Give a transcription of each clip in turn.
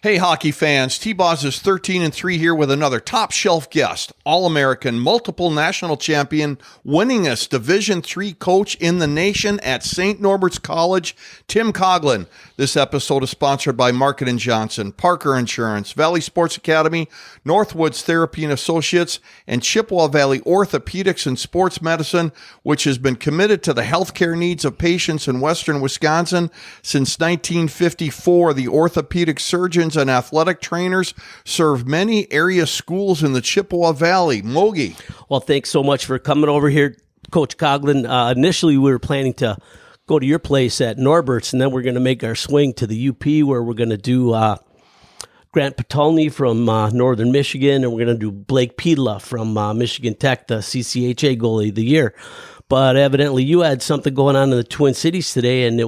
Hey, hockey fans, T-Boz is 13-3 here with another top-shelf guest, All-American, multiple national champion, winningest Division III coach in the nation at St. Norbert's College, Tim Coghlin. This episode is sponsored by Market & Johnson, Parker Insurance, Valley Sports Academy, Northwoods Therapy and Associates, and Chippewa Valley Orthopedics and Sports Medicine, which has been committed to the healthcare needs of patients in western Wisconsin since 1954. The orthopedic surgeons and athletic trainers serve many area schools in the Chippewa Valley. Mogi. Well, thanks so much for coming over here, Coach Coghlin. Initially, we were planning to go to your place at Norbert's, and then we're going to make our swing to the UP, where we're going to do Grant Patulny from Northern Michigan, and we're going to do Blake Pedala from Michigan Tech, the CCHA goalie of the year. But evidently you had something going on in the Twin Cities today, and you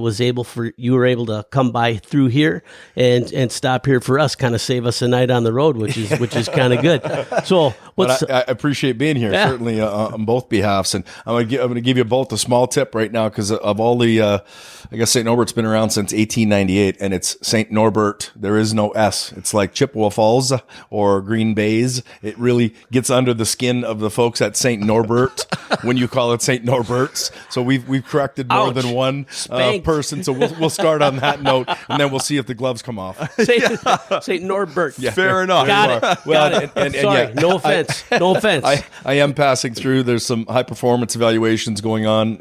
were able to come by through here and stop here for us, kind of save us a night on the road, which is kind of good. So I appreciate being here, certainly on both behalfs. And I'm going to give you both a small tip right now, because of all the, I guess St. Norbert's been around since 1898, and it's St. Norbert. There is no S. It's like Chippewa Falls or Green Bays. It really gets under the skin of the folks at St. Norbert when you call it St. Norbert's. So we've corrected more than one person. So we'll start on that note, and then we'll see if the gloves come off. St. Norbert. Yeah. Fair enough. Got it. Well, and sorry, no offense. No offense. I am passing through. There's some high performance evaluations going on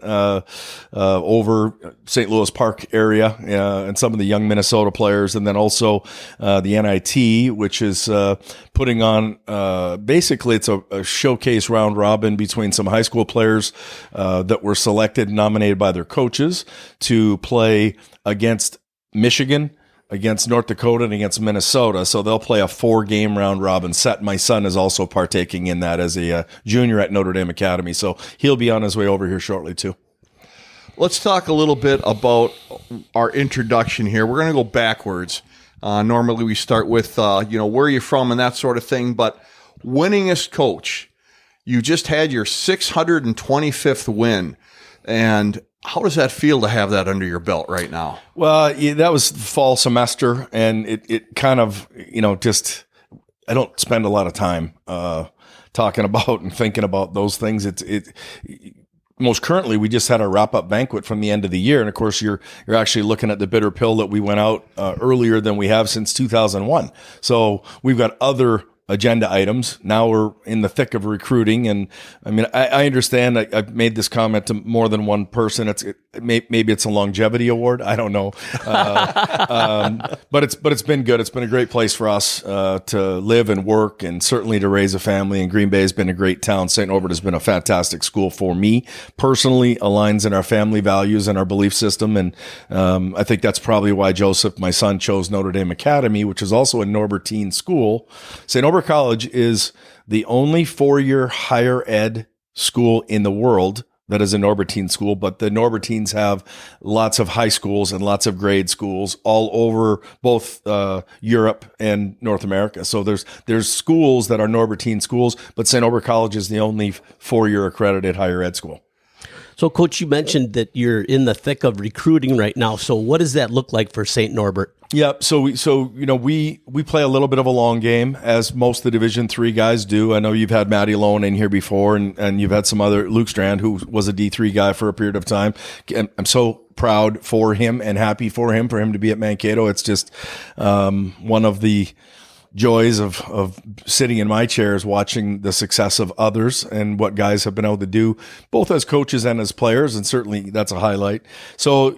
over St. Louis Park area, and some of the young Minnesota players, and then also the NIT, which is putting on basically it's a showcase round robin between some high school players that were selected and nominated by their coaches to play against Michigan, against North Dakota, and against Minnesota. So they'll play a 4-game round robin set. My son is also partaking in that as a junior at Notre Dame Academy. So he'll be on his way over here shortly too. Let's talk a little bit about our introduction here. We're going to go backwards. Normally we start with, where you're from and that sort of thing, but winningest coach. You just had your 625th win, and how does that feel to have that under your belt right now? Well, that was fall semester, and it kind of, just I don't spend a lot of time talking about and thinking about those things. Most currently, we just had our wrap-up banquet from the end of the year, and of course, you're actually looking at the bitter pill that we went out earlier than we have since 2001. So we've got other agenda items. Now we're in the thick of recruiting. And I mean, I understand. I've made this comment to more than one person. Maybe it's a longevity award. I don't know. But it's been good. It's been a great place for us to live and work, and certainly to raise a family. And Green Bay has been a great town. St. Norbert has been a fantastic school for me personally, aligns in our family values and our belief system. And I think that's probably why Joseph, my son, chose Notre Dame Academy, which is also a Norbertine school. St. Norbert College is the only 4-year higher ed school in the world that is a Norbertine school, but the Norbertines have lots of high schools and lots of grade schools all over both Europe and North America. So there's schools that are Norbertine schools, but St. Norbert College is the only 4-year accredited higher ed school. So, Coach, you mentioned that you're in the thick of recruiting right now. So what does that look like for St. Norbert? Yeah, so we play a little bit of a long game, as most of the Division III guys do. I know you've had Matty Lone in here before, and you've had some other, Luke Strand, who was a D3 guy for a period of time. I'm so proud for him and happy for him to be at Mankato. It's just one of the joys of sitting in my chairs watching the success of others and what guys have been able to do, both as coaches and as players, and certainly that's a highlight. So,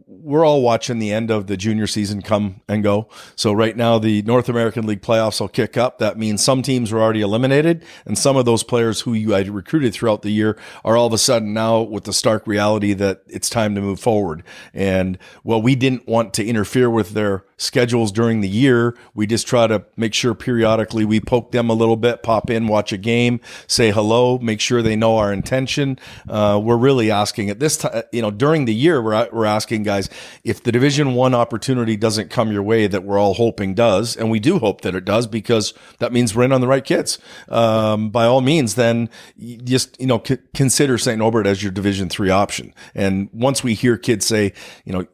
we're all watching the end of the junior season come and go. So right now the North American League playoffs will kick up. That means some teams were already eliminated, and some of those players who you had recruited throughout the year are all of a sudden now with the stark reality that it's time to move forward. And while we didn't want to interfere with their schedules during the year, we just try to make sure periodically we poke them a little bit, pop in, watch a game, say hello, make sure they know our intention. We're really asking at this time, during the year, we're asking guys, if the Division I opportunity doesn't come your way, that we're all hoping does, and we do hope that it does, because that means we're in on the right kids. By all means, then just, consider St. Norbert as your Division III option. And once we hear kids say,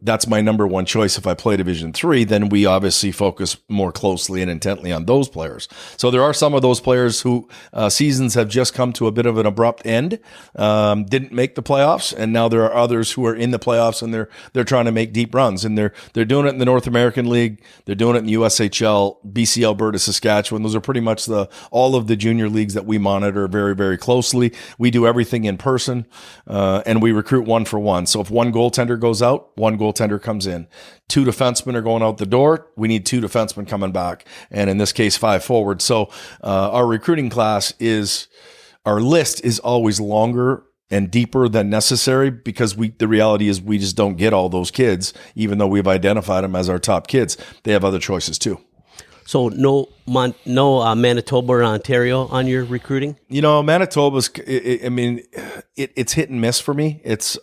that's my number one choice if I play Division III, then we obviously focus more closely and intently on those players. So there are some of those players who seasons have just come to a bit of an abrupt end, didn't make the playoffs, and now there are others who are in the playoffs and they're trying to make deep runs, and they're doing it in the North American League, they're doing it in the USHL, BC, Alberta, Saskatchewan. Those are pretty much all of the junior leagues that we monitor very, very closely. We do everything in person, and we recruit 1-for-1. So if one goaltender goes out, one goaltender comes in. 2 defensemen are going out the door. We need 2 defensemen coming back, and in this case, 5 forwards. So our recruiting class our list is always longer and deeper than necessary, because the reality is we just don't get all those kids, even though we've identified them as our top kids. They have other choices too. So no Manitoba or Ontario on your recruiting? Manitoba's, it's hit and miss for me. It's,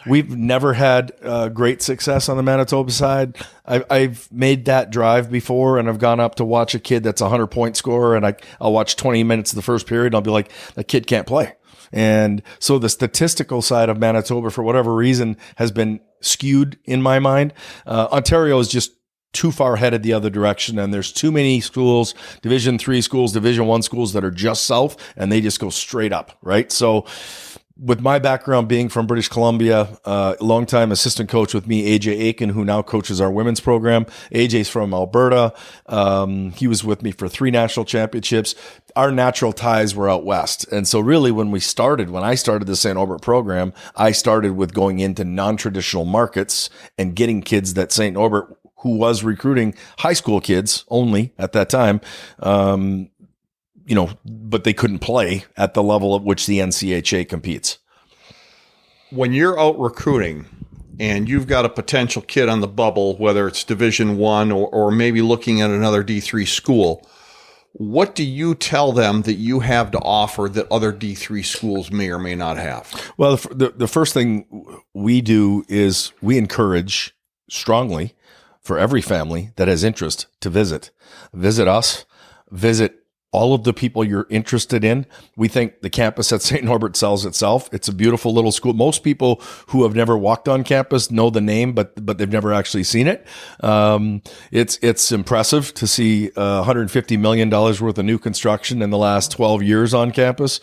we've never had great success on the Manitoba side. I've made that drive before, and I've gone up to watch a kid that's a 100-point scorer, and I'll watch 20 minutes of the first period, and I'll be like, that kid can't play. And so the statistical side of Manitoba, for whatever reason, has been skewed in my mind. Ontario is just too far headed the other direction, and there's too many schools, Division III schools, Division I schools that are just south, and they just go straight up, right? So with my background being from British Columbia, longtime assistant coach with me, AJ Aiken, who now coaches our women's program. AJ's from Alberta. He was with me for 3 national championships. Our natural ties were out west. And so really when I started the St. Norbert program, I started with going into non-traditional markets and getting kids that St. Norbert, who was recruiting high school kids only at that time, but they couldn't play at the level at which the NCHA competes. When you're out recruiting and you've got a potential kid on the bubble, whether it's Division I or maybe looking at another D3 school, what do you tell them that you have to offer that other D3 schools may or may not have? Well, the first thing we do is we encourage strongly for every family that has interest to visit us, visit all of the people you're interested in. We think the campus at St. Norbert sells itself. It's a beautiful little school. Most people who have never walked on campus know the name, but they've never actually seen it. It's impressive to see $150 million worth of new construction in the last 12 years on campus.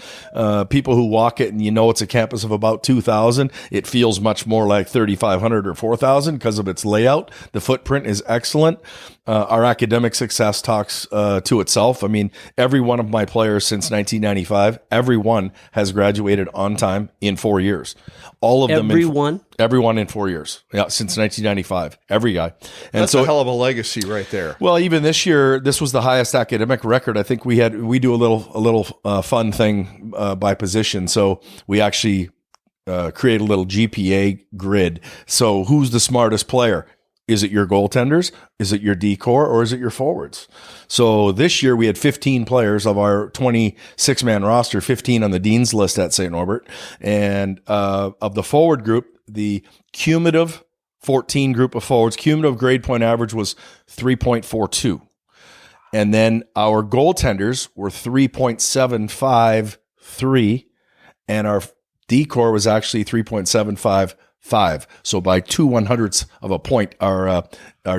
People who walk it and it's a campus of about 2,000. It feels much more like 3,500 or 4,000 because of its layout. The footprint is excellent. Our academic success talks to itself. I mean, every one of my players since 1995, everyone has graduated on time in 4 years. All of them. Everyone in 4 years. Yeah, since 1995, every guy. And that's a hell of a legacy right there. Well, even this year, this was the highest academic record. I think we do a little fun thing by position. So we actually create a little GPA grid. So who's the smartest player? Is it your goaltenders? Is it your D-corps? Or is it your forwards? So this year we had 15 players of our 26-man roster, 15 on the Dean's list at St. Norbert. And of the forward group, the cumulative 14 group of forwards, cumulative grade point average was 3.42. And then our goaltenders were 3.753. And our D-corps was actually 3.755. So by 2/100ths of a point, our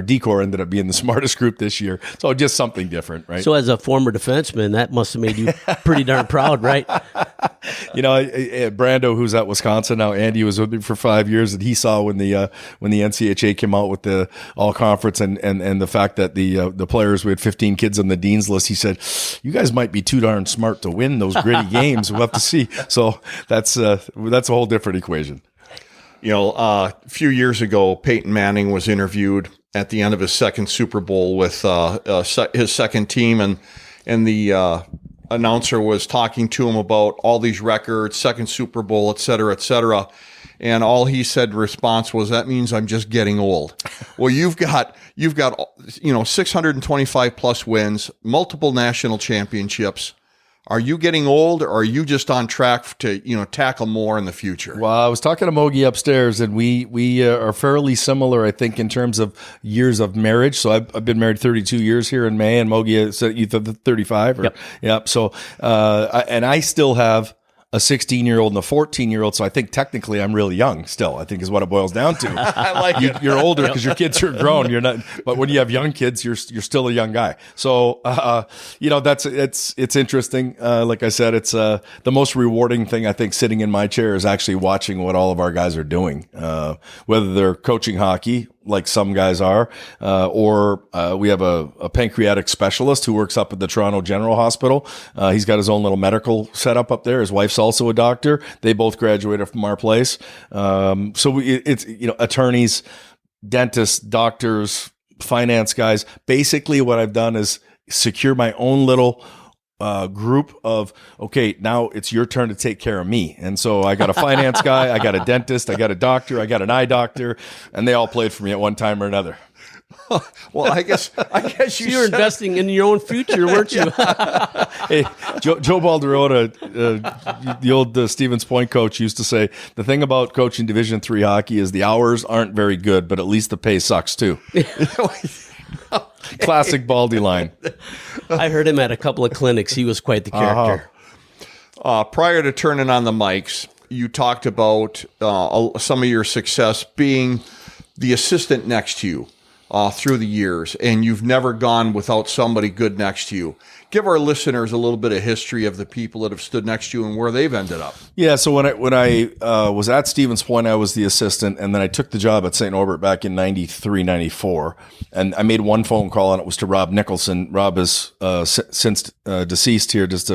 D-corps ended up being the smartest group this year. So just something different, right? So as a former defenseman, that must have made you pretty darn proud, right? Brando, who's at Wisconsin now, Andy was with me for 5 years, and he saw when the NCHA came out with the all conference and the fact that the players, we had 15 kids on the Dean's list. He said, "You guys might be too darn smart to win those gritty games. We'll have to see." So that's a whole different equation. A few years ago, Peyton Manning was interviewed at the end of his second Super Bowl with his second team, and the announcer was talking to him about all these records, second Super Bowl, et cetera, et cetera. And all he said in response was, "That means I'm just getting old." Well, you've got 625 plus wins, multiple national championships. Are you getting old, or are you just on track to tackle more in the future? Well, I was talking to Mogi upstairs, and we are fairly similar, I think, in terms of years of marriage. So I've been married 32 years here in May, and Mogi said you 35. Yep. So I still have a 16-year-old and a 14-year-old. So I think technically I'm really young still, I think is what it boils down to. I like it. You're older because your kids are grown. You're not, but when you have young kids, you're still a young guy. So, it's interesting. Like I said, it's the most rewarding thing, I think, sitting in my chair is actually watching what all of our guys are doing, whether they're coaching hockey, like some guys are, or we have a pancreatic specialist who works up at the Toronto General Hospital. He's got his own little medical setup up there. His wife's also a doctor. They both graduated from our place. It's attorneys, dentists, doctors, finance guys. Basically, what I've done is secure my own little group of, okay, now it's your turn to take care of me. And so I got a finance guy, I got a dentist, I got a doctor, I got an eye doctor, and they all played for me at one time or another. Well, I guess you're investing in your own future, weren't you? Hey, Joe Balderota, the old Stevens Point coach, used to say, the thing about coaching Division III hockey is the hours aren't very good, but at least the pay sucks too. Classic Baldy line. I heard him at a couple of clinics. He was quite the character. Prior to turning on the mics, you talked about some of your success being the assistant next to you through the years, and you've never gone without somebody good next to you. Give our listeners a little bit of history of the people that have stood next to you and where they've ended up. Yeah, so when I was at Stevens Point, I was the assistant, and then I took the job at St. Norbert back in 93, 94. And I made one phone call, and it was to Rob Nicholson. Rob is since deceased here just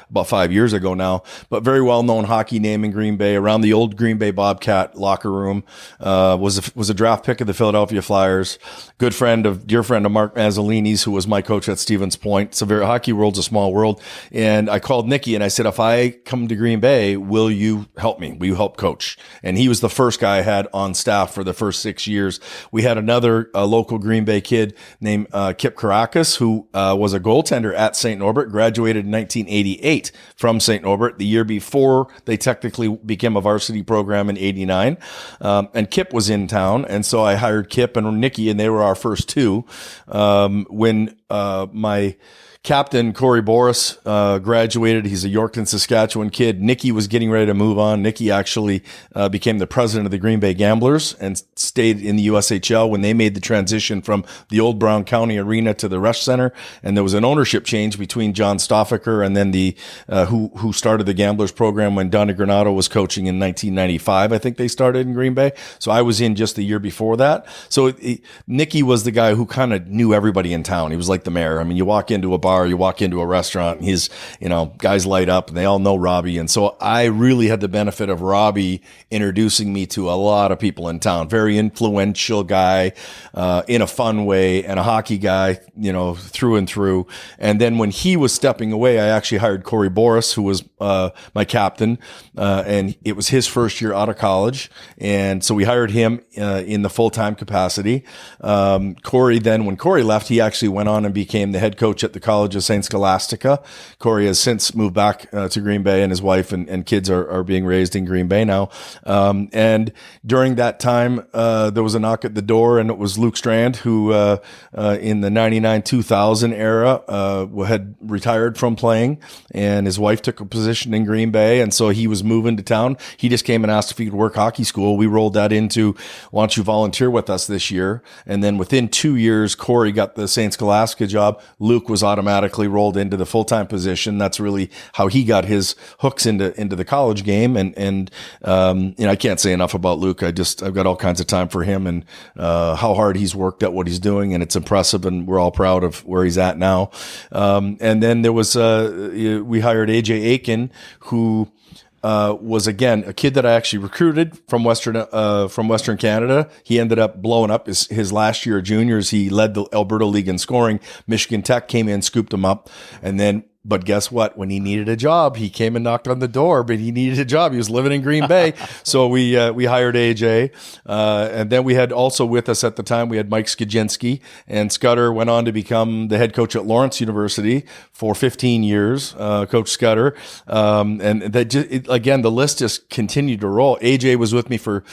about 5 years ago now, but very well-known hockey name in Green Bay, around the old Green Bay Bobcat locker room. Was a draft pick of the Philadelphia Flyers. Dear friend of Mark Mazzolini's, who was my coach at Stevens Point. It's a very hockey world's a small world. And I called Nicky and I said, if I come to Green Bay, will you help me? Will you help coach? And he was the first guy I had on staff for the first 6 years. We had another local Green Bay kid named Kip Caracas, who was a goaltender at St. Norbert, graduated in 1988 from St. Norbert, the year before they technically became a varsity program in 89. And Kip was in town. And so I hired Kip and Nicky, and they were our first two. When my captain, Corey Boris, graduated. He's a Yorkton, Saskatchewan kid. Nicky was getting ready to move on. Nicky actually became the president of the Green Bay Gamblers and stayed in the USHL when they made the transition from the old Brown County Arena to the Rush Center. And there was an ownership change between John Stoffaker and then the who started the Gamblers program when Donnie Granato was coaching in 1995. I think they started in Green Bay. So I was in just the year before that. So Nicky was the guy who kind of knew everybody in town. He was like the mayor. I mean, you walk into a bar, you walk into a restaurant, and guys light up and they all know Robbie. And so I really had the benefit of Robbie introducing me to a lot of people in town. Very influential guy, in a fun way, and a hockey guy, through and through. And then when he was stepping away, I actually hired Corey Boris, who was my captain, and it was his first year out of college. And so we hired him in the full-time capacity. Corey then, when Corey left, he actually went on and became the head coach at the College of St. Scholastica. Corey has since moved back to Green Bay, and his wife and kids are being raised in Green Bay now. And during that time, there was a knock at the door, and it was Luke Strand, who in the 99-2000 era had retired from playing, and his wife took a position in Green Bay, and so he was moving to town. He just came and asked if he could work hockey school. We rolled that into, why don't you volunteer with us this year? And then within 2 years, Corey got the St. Scholastica job. Luke was automatically rolled into the full-time position. That's really how he got his hooks into the college game. And I can't say enough about Luke. I've got all kinds of time for him and how hard he's worked at what he's doing, and it's impressive, and we're all proud of where he's at now. And then there was we hired AJ Aiken, who was again a kid that I actually recruited from Western Canada. He ended up blowing up his last year of juniors. He led the Alberta League in scoring. Michigan Tech came in, scooped him up, and then. But guess what? When he needed a job, he came and knocked on the door, but he needed a job. He was living in Green Bay. So we hired AJ. And then we had also with us at the time, we had Mike Skidzinski, and Scudder went on to become the head coach at Lawrence University for 15 years, Coach Scudder. And that again, the list just continued to roll. AJ was with me for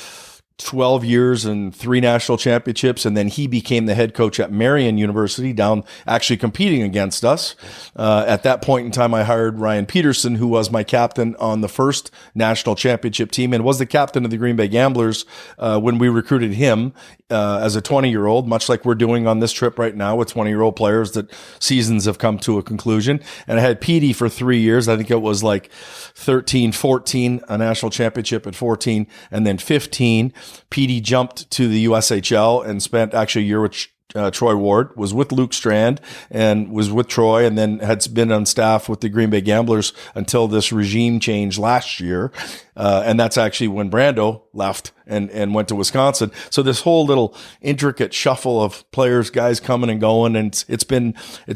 12 years and 3 national championships, and then he became the head coach at Marian University, down actually competing against us. At that point in time, I hired Ryan Peterson, who was my captain on the first national championship team and was the captain of the Green Bay Gamblers when we recruited him as a 20-year-old, much like we're doing on this trip right now with 20-year-old players that seasons have come to a conclusion. And I had Petey for 3 years. I think it was like 13, 14, a national championship at 14, and then 15. Petey jumped to the USHL and spent actually a year with Troy Ward, was with Luke Strand and was with Troy, and then had been on staff with the Green Bay Gamblers until this regime change last year. And that's actually when Brando left and went to Wisconsin. So this whole little intricate shuffle of players, guys coming and going, and it's been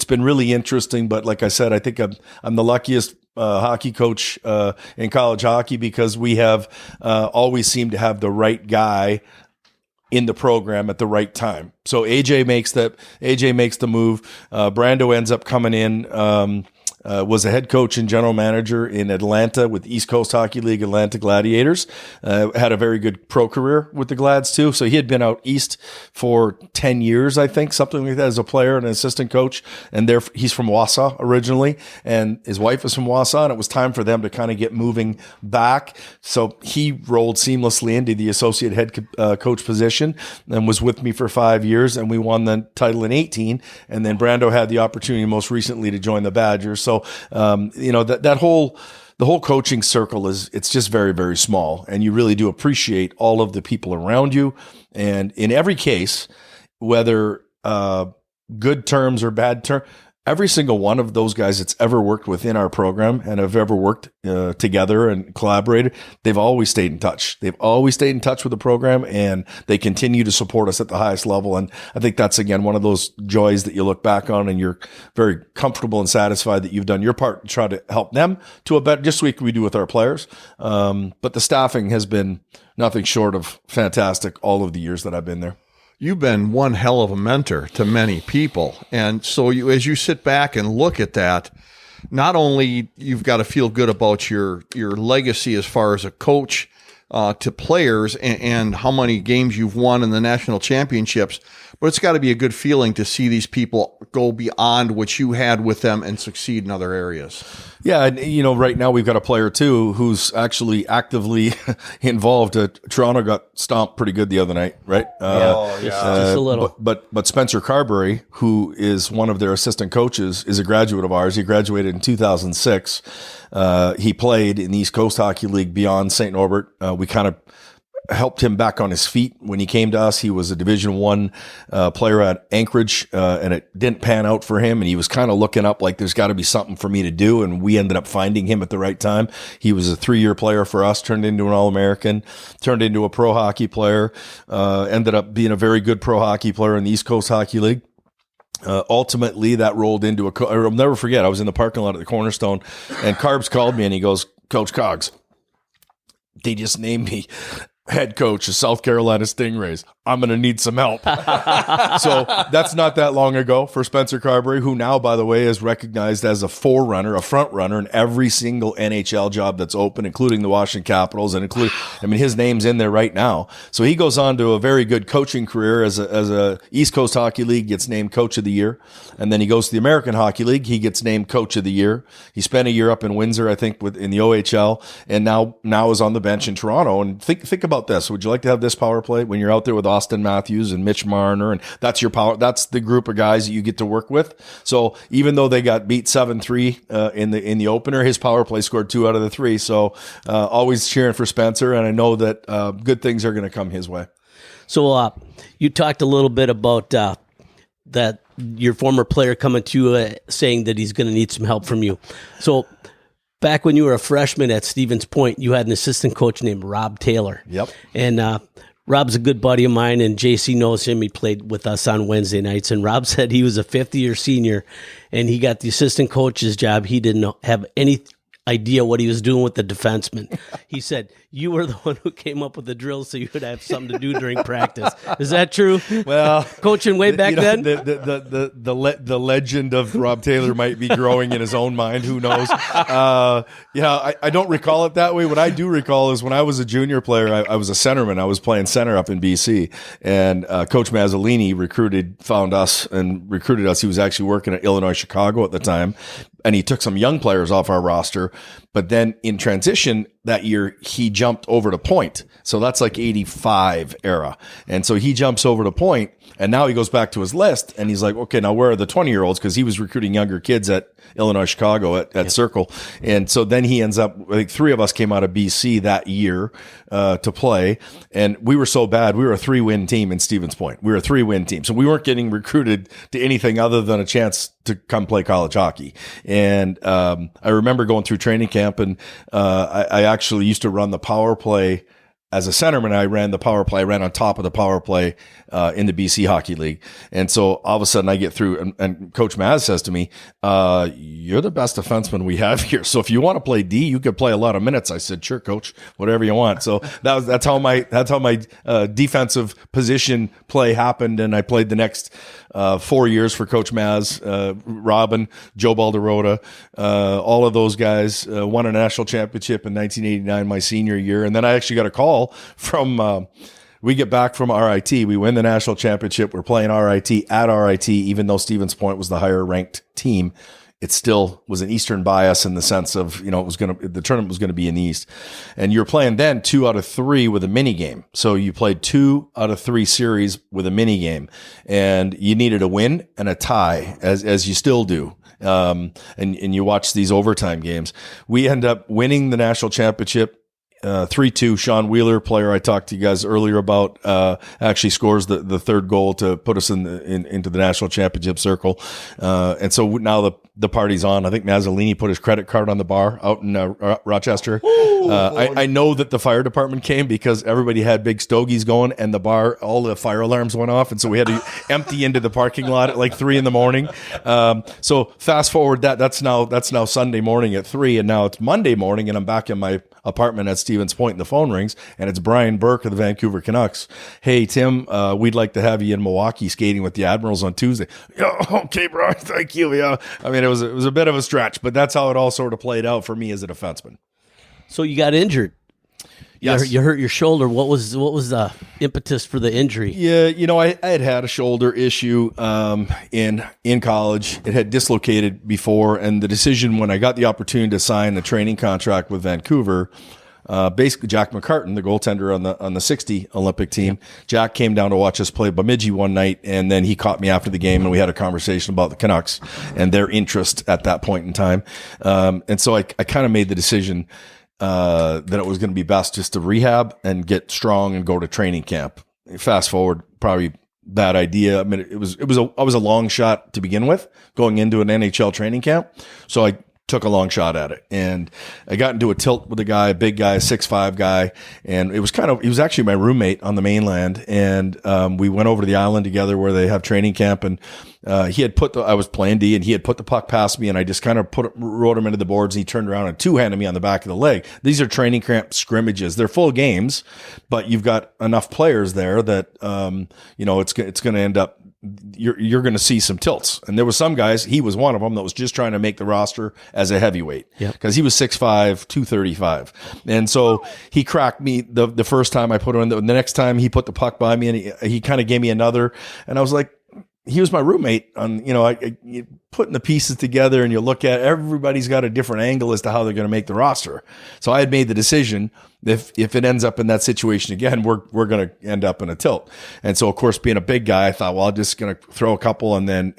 really interesting. But like I said, I think I'm the luckiest hockey coach in college hockey, because we have always seemed to have the right guy in the program at the right time. So AJ makes the move. Brando ends up coming in, was a head coach and general manager in Atlanta with East Coast Hockey League Atlanta Gladiators. Had a very good pro career with the Glads too. So he had been out east for 10 years, I think, something like that, as a player and an assistant coach. And he's from Wausau originally, and his wife is from Wausau, and it was time for them to kind of get moving back. So he rolled seamlessly into the associate head coach position and was with me for 5 years, and we won the title in 18. And then Brando had the opportunity most recently to join the Badgers. So, the whole coaching circle it's just very, very small, and you really do appreciate all of the people around you. And in every case, whether good terms or bad terms, every single one of those guys that's ever worked within our program and have ever worked together and collaborated, they've always stayed in touch. They've always stayed in touch with the program, and they continue to support us at the highest level. And I think that's, again, one of those joys that you look back on and you're very comfortable and satisfied that you've done your part to try to help them to a better, just like we do with our players. But the staffing has been nothing short of fantastic all of the years that I've been there. You've been one hell of a mentor to many people. And so as you sit back and look at that, not only you've got to feel good about your legacy as far as a coach to players and how many games you've won in the national championships, but it's got to be a good feeling to see these people go beyond what you had with them and succeed in other areas. Yeah, and right now we've got a player too who's actually actively involved. Toronto got stomped pretty good the other night, right? Just a little. But Spencer Carberry, who is one of their assistant coaches, is a graduate of ours. He graduated in 2006. He played in the East Coast Hockey League beyond St. Norbert. We kind of helped him back on his feet when he came to us. He was a Division I player at Anchorage, and it didn't pan out for him. And he was kind of looking up like there's got to be something for me to do. And we ended up finding him at the right time. He was a 3-year player for us, turned into an All-American, turned into a pro hockey player, ended up being a very good pro hockey player in the East Coast Hockey League. Ultimately, that rolled into I'll never forget, I was in the parking lot at the Cornerstone, and Carbs called me and he goes, "Coach Cogs, they just named me head coach of South Carolina Stingrays. I'm going to need some help." So that's not that long ago for Spencer Carberry, who now, by the way, is recognized as a front runner in every single NHL job that's open, including the Washington Capitals, and his name's in there right now. So he goes on to a very good coaching career as a East Coast Hockey League, gets named Coach of the Year, and then he goes to the American Hockey League. He gets named Coach of the Year. He spent a year up in Windsor, I think, in the OHL, and now is on the bench in Toronto. And think about this. Would you like to have this power play when you're out there with Austin Matthews and Mitch Marner, and that's your power? That's the group of guys that you get to work with. So even though they got beat 7-3 in the opener, his power play scored 2 out of the 3. So always cheering for Spencer, and I know that good things are going to come his way. So you talked a little bit about that your former player coming to you saying that he's going to need some help from you. So back when you were a freshman at Stevens Point, you had an assistant coach named Rob Taylor. Yep. And Rob's a good buddy of mine, and JC knows him. He played with us on Wednesday nights. And Rob said he was a fifth-year senior, and he got the assistant coach's job. He didn't have any idea what he was doing with the defenseman. He said, you were the one who came up with the drill so you would have something to do during practice. Is that true? Well, coaching way back then? The legend of Rob Taylor might be growing in his own mind. Who knows? I don't recall it that way. What I do recall is when I was a junior player, I was a centerman. I was playing center up in BC, and Coach Mazzolini found us and recruited us. He was actually working at Illinois Chicago at the time, and he took some young players off our roster. But then in transition that year, he jumped over to point. So that's like 85 era. And so he jumps over to point, and now he goes back to his list, and he's like, okay, now where are the 20-year-olds? Because he was recruiting younger kids at Illinois Chicago at Circle. And so then he ends up, I think 3 of us came out of BC that year to play. And we were so bad. We were a 3-win team in Stevens Point. We were a 3-win team. So we weren't getting recruited to anything other than a chance to come play college hockey. And I remember going through training camp, and I actually used to run the power play. As a centerman, I ran the power play. I ran on top of the power play in the BC Hockey League. And so all of a sudden I get through, and Coach Maz says to me, you're the best defenseman we have here. So if you want to play D, you could play a lot of minutes. I said, sure, Coach, whatever you want. So that's how my defensive position play happened. And I played the next 4 years for Coach Maz, Robin, Joe Balderota, all of those guys won a national championship in 1989, my senior year. And then I actually got a call from we get back from RIT. We win the national championship. We're playing RIT at RIT, even though Stevens Point was the higher ranked team. It still was an Eastern bias in the sense of, the tournament was going to be in the East. And you're playing then 2 out of 3 with a mini game. So you played 2 out of 3 series with a mini game, and you needed a win and a tie, as you still do. And you watch these overtime games. We end up winning the national championship 3-2. Sean Wheeler, player I talked to you guys earlier about, actually scores the third goal to put us into the national championship circle. And so now the party's on. I think Mazzolini put his credit card on the bar out in Rochester. I know that the fire department came because everybody had big stogies going, and the bar, all the fire alarms went off. And so we had to empty into the parking lot at like 3 a.m. So fast forward that's now Sunday morning at 3, and now it's Monday morning, and I'm back in my apartment at Stevens Point, and the phone rings, and it's Brian Burke of the Vancouver Canucks. Hey, Tim, we'd like to have you in Milwaukee skating with the Admirals on Tuesday. Yeah, okay, Brian, thank you. Yeah, I mean, it was a bit of a stretch, but that's how it all sort of played out for me as a defenseman. So you got injured. Yes. You hurt your shoulder. What was the impetus for the injury? Yeah, I had a shoulder issue in college. It had dislocated before, and the decision when I got the opportunity to sign the training contract with Vancouver, basically Jack McCartan, the goaltender on the 60 Olympic team, Jack came down to watch us play Bemidji one night, and then he caught me after the game, and we had a conversation about the Canucks and their interest at that point in time. And so I kind of made the decision that it was going to be best just to rehab and get strong and go to training camp. Fast forward, probably bad idea. I mean, I was a long shot to begin with going into an NHL training camp. So I took a long shot at it, and I got into a tilt with a big guy, 6'5" guy. And he was actually my roommate on the mainland. And, we went over to the island together where they have training camp, and, I was playing D, and he had put the puck past me, and I just kind of rode him into the boards, and he turned around and 2-handed me on the back of the leg. These are training camp scrimmages. They're full games, but you've got enough players there that, it's going to end up, you're going to see some tilts. And there was some guys, he was one of them, that was just trying to make the roster as a heavyweight, because he was 6'5", 235. And so he cracked me the first time I put him in. The next time he put the puck by me, and he kind of gave me another, and I was like, he was my roommate on, putting the pieces together, and you look at everybody's got a different angle as to how they're going to make the roster. So I had made the decision, if it ends up in that situation again, we're going to end up in a tilt. And so, of course, being a big guy, I thought, well, I'm just going to throw a couple and then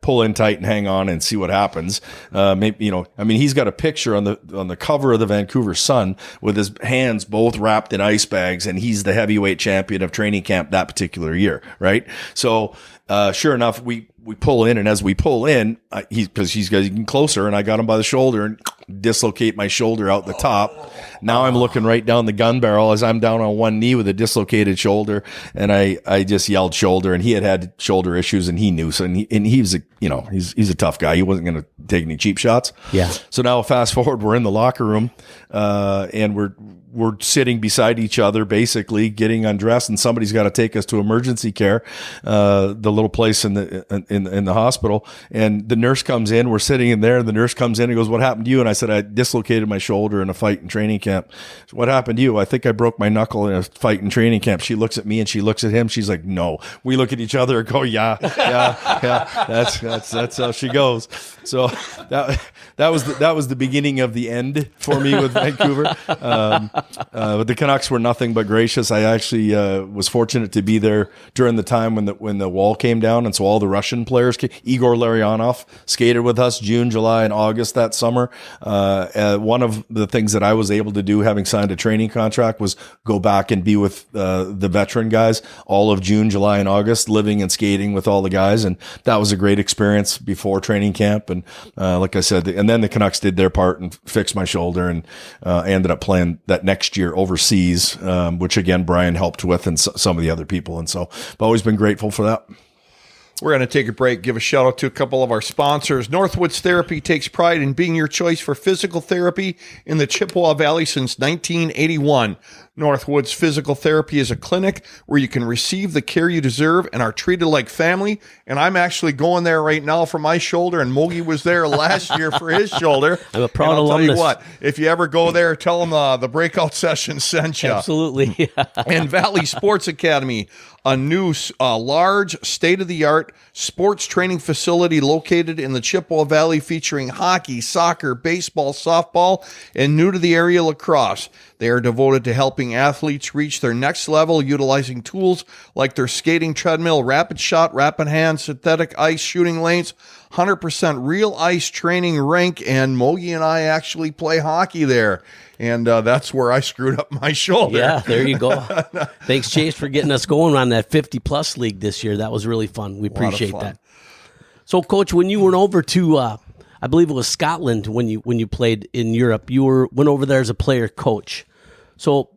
pull in tight and hang on and see what happens. Maybe, he's got a picture on the cover of the Vancouver Sun with his hands both wrapped in ice bags, and he's the heavyweight champion of training camp that particular year, right? So, sure enough, we we pull in, and as we pull in, because he's getting closer, and I got him by the shoulder and dislocate my shoulder out the top. Now I'm looking right down the gun barrel as I'm down on one knee with a dislocated shoulder, and I just yelled shoulder, and he had shoulder issues, and he knew. So and he's a tough guy. He wasn't going to take any cheap shots. Yeah. So now fast forward, we're in the locker room, and we're sitting beside each other, basically getting undressed, and somebody's got to take us to emergency care, the little place in the hospital. And the nurse comes in. We're sitting in there, and the nurse comes in and goes, "What happened to you?" And I said, "I dislocated my shoulder in a fight in training camp." So, "What happened to you?" "I think I broke my knuckle in a fight in training camp." She looks at me and she looks at him. She's like, "No." We look at each other and go, "Yeah. That's how she goes." So that was the beginning of the end for me with Vancouver. But the Canucks were nothing but gracious. I actually was fortunate to be there during the time when the wall came down, and so all the Russian players came. Igor Larionov skated with us June, July, and August that summer. One of the things that I was able to do, having signed a training contract, was go back and be with the veteran guys all of June, July, and August, living and skating with all the guys, and that was a great experience before training camp. And like I said, and then the Canucks did their part and fixed my shoulder, and I ended up playing that next year overseas, which again Brian helped with, and some of the other people, and so I've always been grateful for that. We're going to take a break, give a shout out to a couple of our sponsors. Northwoods Therapy takes pride in being your choice for physical therapy in the Chippewa Valley since 1981. Northwoods Physical Therapy is a clinic where you can receive the care you deserve and are treated like family. And I'm actually going there right now for my shoulder, and Mogi was there last year for his shoulder. I'm a proud alumnus. alumnus. Tell you what, if you ever go there, tell them the breakout session sent you. Absolutely. And Valley Sports Academy, a new large state-of-the-art sports training facility located in the Chippewa Valley, featuring hockey, soccer, baseball, softball, and new to the area, lacrosse. They are devoted to helping athletes reach their next level, utilizing tools like their skating treadmill, rapid shot, rapid hand, synthetic ice, shooting lanes, 100% real ice training rink, and Mogi and I actually play hockey there. And that's where I screwed up my shoulder. Yeah, there you go. Thanks, Chase, for getting us going on that 50-plus league this year. That was really fun. We appreciate that. So, Coach, when you went over to, I believe it was Scotland when you played in Europe, you went over there as a player coach. So,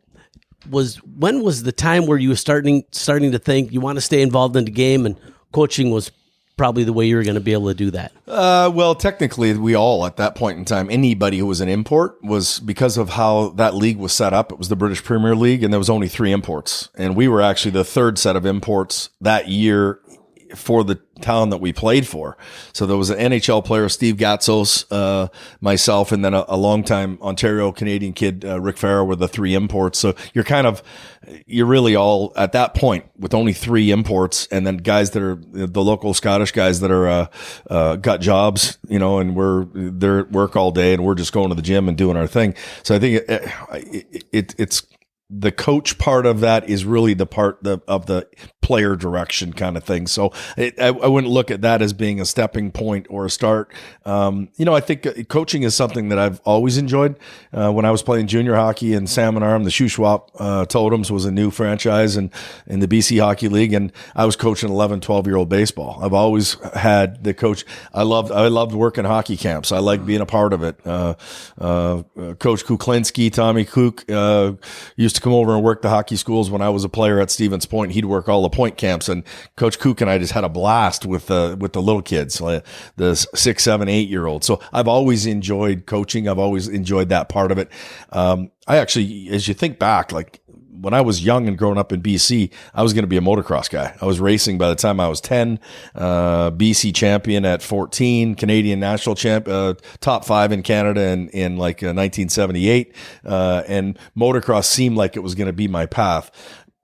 when was the time where you were starting to think you want to stay involved in the game, and coaching was probably the way you were going to be able to do that? Well, technically, we all, at that point in time, anybody who was an import was, because of how that league was set up, it was the British Premier League, and there was only 3 imports. And we were actually the 3rd set of imports that year for the town that we played for. So there was an NHL player, Steve Gatsos, myself, and then a longtime Ontario Canadian kid, Rick Farrow, were the 3 imports. So you're really all at that point with only 3 imports, and then guys that are the local Scottish guys that are got jobs, and they're at work all day, and we're just going to the gym and doing our thing. So I think it's the coach part of that is really the part of the player direction kind of thing. So I wouldn't look at that as being a stepping point or a start. I think coaching is something that I've always enjoyed. When I was playing junior hockey in Salmon Arm, the Shuswap Totems was a new franchise in the BC Hockey League, and I was coaching 11, 12-year-old baseball. I've always had the coach. I loved working hockey camps. I liked being a part of it. Coach Kuklinski, Tommy Kook, used to come over and work the hockey schools when I was a player at Stevens Point. He'd work all the point camps, and Coach Kook and I just had a blast with the little kids, the 6, 7, 8-year-olds. So I've always enjoyed coaching. I've always enjoyed that part of it. I actually, as you think back, like when I was young and growing up in BC, I was going to be a motocross guy. I was racing by the time I was 10, BC champion at 14, Canadian national champ, top 5 in Canada in 1978. And motocross seemed like it was going to be my path.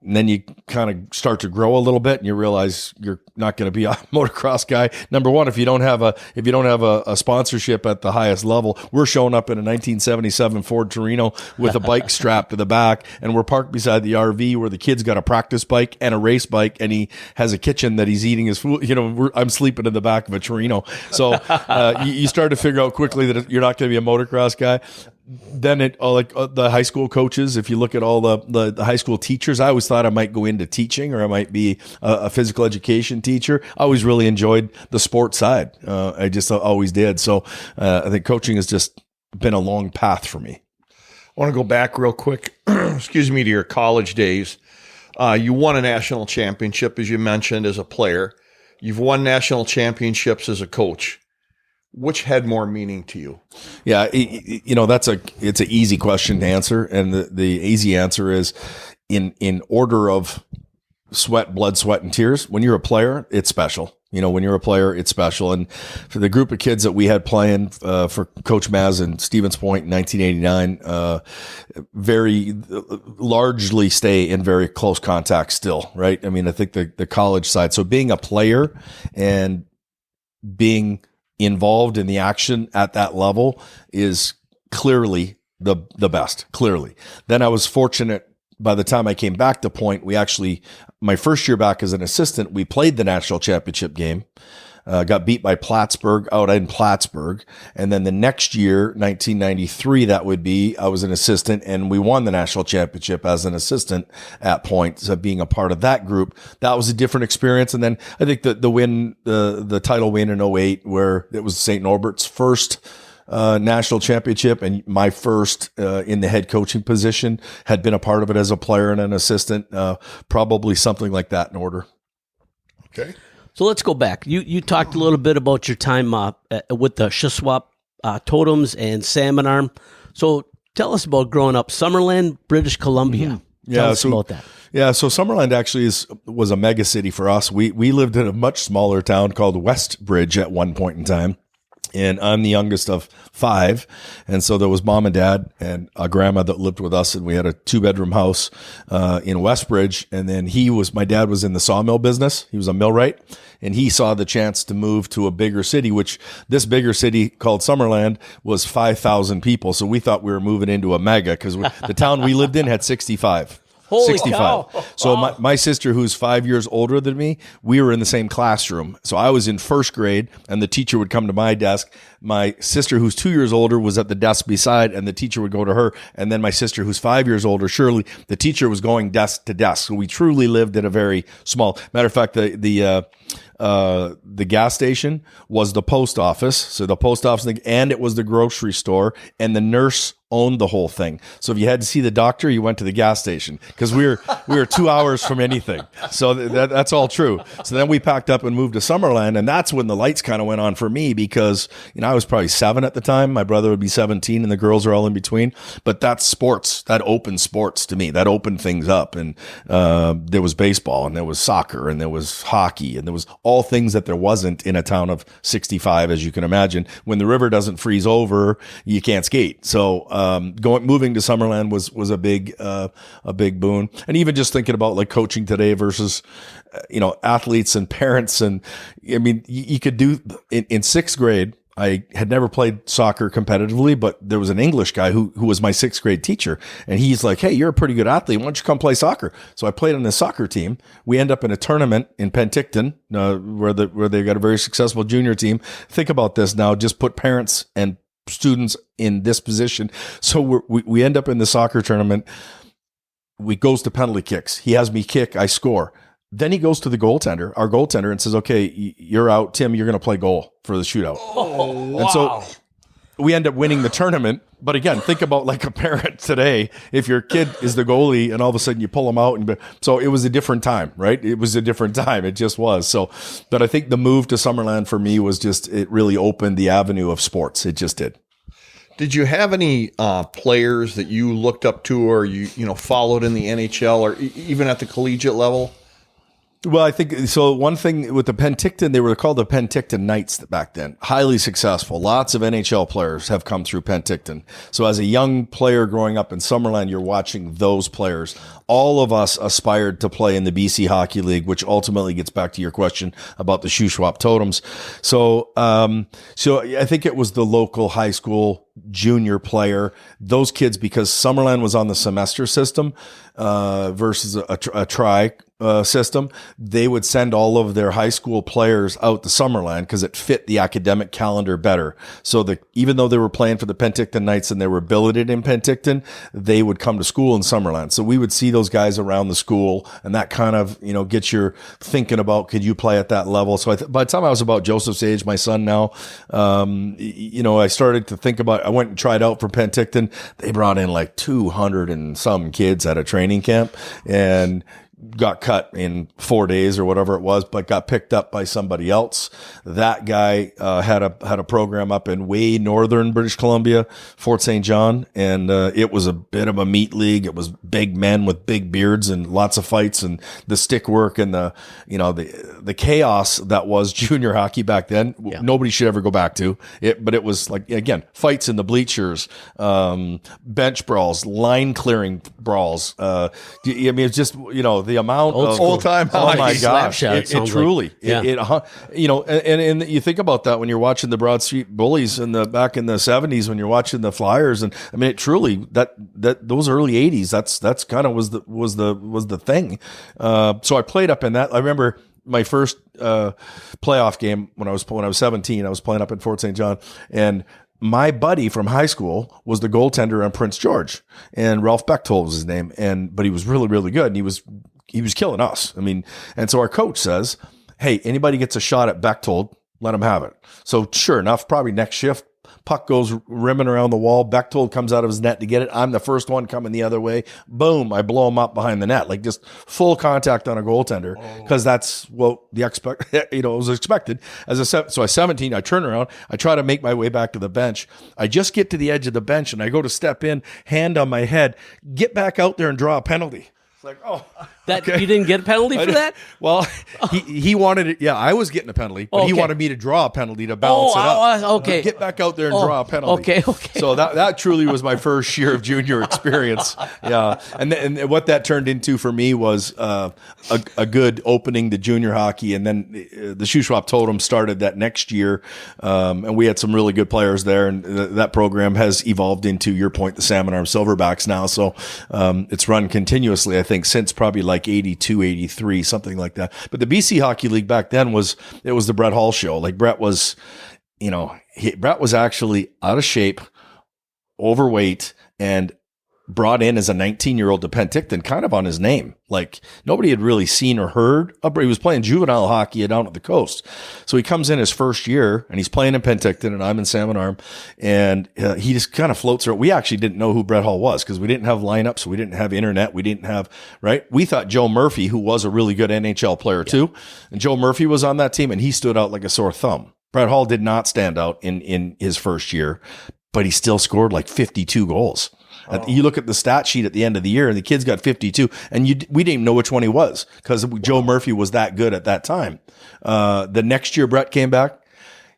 And then you kind of start to grow a little bit, and you realize you're not going to be a motocross guy. Number one, if you don't have a sponsorship at the highest level, we're showing up in a 1977 Ford Torino with a bike strapped to the back, and we're parked beside the RV where the kid's got a practice bike and a race bike, and he has a kitchen that he's eating his food. I'm sleeping in the back of a Torino. So you start to figure out quickly that you're not going to be a motocross guy. then the high school coaches, if you look at all the high school teachers, I always thought I might go into teaching or I might be a physical education teacher. I always really enjoyed the sports side. I just always did. So I think coaching has just been a long path for me. I want to go back real quick, excuse me, to your college days. You won a national championship, as you mentioned, as a player. You've won national championships as a coach. Which had more meaning to you? Yeah, it's an easy question to answer, and the easy answer is in order of blood, sweat, and tears. When you're a player, it's special. When you're a player, it's special. And for the group of kids that we had playing for Coach Maz in Stevens Point in 1989, very largely stay in very close contact still, right? I mean, I think the college side. So being a player and being involved in the action at that level is clearly the best, clearly. Then I was fortunate. By the time I came back to Point, my first year back as an assistant, we played the national championship game, got beat by Plattsburgh out in Plattsburgh. And then the next year, 1993, I was an assistant and we won the national championship as an assistant at Point. So being a part of that group, that was a different experience. And then I think the title win in 2008, where it was St. Norbert's first national championship and my first in the head coaching position, had been a part of it as a player and an assistant, probably something like that in order. Okay. So let's go back. You talked a little bit about your time with the Shuswap totems and salmon arm. So tell us about growing up Summerland, British Columbia. Mm-hmm. Tell us about that. Yeah, so Summerland actually was a mega city for us. We lived in a much smaller town called Westbridge at one point in time. And I'm the youngest of 5. And so there was mom and dad and a grandma that lived with us. And we had a 2-bedroom house in Westbridge. And then my dad was in the sawmill business. He was a millwright. And he saw the chance to move to a bigger city, which this bigger city called Summerland was 5,000 people. So we thought we were moving into a mega because the town we lived in had 65. Holy 65. cow. So my sister, who's 5 years older than me, we were in the same classroom. So I was in first grade and the teacher would come to my desk. My sister, who's 2 years older, was at the desk beside and the teacher would go to her. And then my sister, who's 5 years older, Shirley, the teacher was going desk to desk. So we truly lived in a very small, matter of fact, the gas station was the post office. So the post office, and it was the grocery store, and the nurse owned the whole thing. So if you had to see the doctor, you went to the gas station because we were 2 hours from anything. So that's all true. So then we packed up and moved to Summerland, and that's when the lights kind of went on for me because I was probably 7 at the time. My brother would be 17, and the girls are all in between. But that's sports. That opened sports to me. That opened things up, and there was baseball, and there was soccer, and there was hockey, and there was all things that there wasn't in a town of 65, as you can imagine. When the river doesn't freeze over, you can't skate. So moving to Summerland was a big boon. And even just thinking about like coaching today versus athletes and parents, and I mean you could do in 6th grade. I had never played soccer competitively, but there was an English guy who was my 6th grade teacher. And he's like, "Hey, you're a pretty good athlete. Why don't you come play soccer?" So I played on the soccer team. We end up in a tournament in Penticton, where they got a very successful junior team. Think about this now. Just put parents and students in this position. So we end up in the soccer tournament. We goes to penalty kicks. He has me kick. I score. Then he goes to the goaltender, our goaltender, and says, "Okay, you're out. Tim, you're going to play goal for the shootout." Oh, wow. And so we end up winning the tournament. But again, think about like a parent today. If your kid is the goalie and all of a sudden you pull him out. So it was a different time, right? It was a different time. It just was. So, but I think the move to Summerland for me was it really opened the avenue of sports. It just did. Did you have any players that you looked up to or you followed in the NHL or even at the collegiate level? Well, I think so. One thing with the Penticton, they were called the Penticton Knights back then. Highly successful. Lots of NHL players have come through Penticton. So as a young player growing up in Summerland, you're watching those players. All of us aspired to play in the BC Hockey League, which ultimately gets back to your question about the Shuswap totems. So I think it was the local high school junior player. Those kids, because Summerland was on the semester system versus a tri system, they would send all of their high school players out to Summerland because it fit the academic calendar better. So even though they were playing for the Penticton Knights and they were billeted in Penticton, they would come to school in Summerland. So we would see those guys around the school, and that kind of, gets your thinking about, could you play at that level? So by the time I was about Joseph's age, my son now, I started to think about, I went and tried out for Penticton. They brought in like 200 and some kids at a training camp, and got cut in 4 days or whatever it was, but got picked up by somebody else. That guy had a program up in way northern British Columbia, Fort St. John, and it was a bit of a meat league. It was big men with big beards and lots of fights, and the stick work and the chaos that was junior hockey back then. Yeah. Nobody should ever go back to it, but it was like, again, fights in the bleachers, bench brawls, line clearing brawls. It's just the amount of old time. Oh my gosh! It truly, like, and you think about that when you're watching the Broad Street Bullies back in the 70s, when you're watching the Flyers, and it truly that those early 80s, that's kind of was the thing. So I played up in that. I remember my first playoff game when I was 17. I was playing up in Fort St. John, and my buddy from high school was the goaltender on Prince George, and Ralph Bechtold was his name. But he was really, really good, and he was killing us. And so our coach says, "Hey, anybody gets a shot at Bechtold, let him have it." So sure enough, probably next shift, puck goes rimming around the wall. Bechtold comes out of his net to get it. I'm the first one coming the other way. Boom! I blow him up behind the net, like just full contact on a goaltender, because that's what it was expected. So I 17, I turn around, I try to make my way back to the bench. I just get to the edge of the bench, and I go to step in, hand on my head, get back out there and draw a penalty. It's like, okay. You didn't get a penalty for that? Well, he wanted it. Yeah, I was getting a penalty, but he wanted me to draw a penalty to balance it up. Okay. Get back out there and draw a penalty. Okay. So that truly was my first year of junior experience. Yeah, and what that turned into for me was a good opening to junior hockey, and then the Shuswap Totem started that next year, and we had some really good players there, and that program has evolved into, your point, the Salmon Arm Silverbacks now. So it's run continuously, I think, since probably like 82, 83, something like that. But the BC Hockey League back then was the Brett Hall show. Like Brett was, Brett was actually out of shape, overweight, and brought in as a 19-year-old to Penticton kind of on his name. Like nobody had really seen or heard of. He was playing juvenile hockey down at the coast. So he comes in his first year, and he's playing in Penticton, and I'm in Salmon Arm, and he just kind of floats around. We actually didn't know who Brett Hall was because we didn't have lineups. We didn't have internet. We didn't have, right? We thought Joe Murphy, who was a really good NHL player too, and Joe Murphy was on that team, and he stood out like a sore thumb. Brett Hall did not stand out in his first year, but he still scored like 52 goals. You look at the stat sheet at the end of the year, and the kid's got 52, and we didn't even know which one he was because Joe Murphy was that good at that time. The next year Brett came back,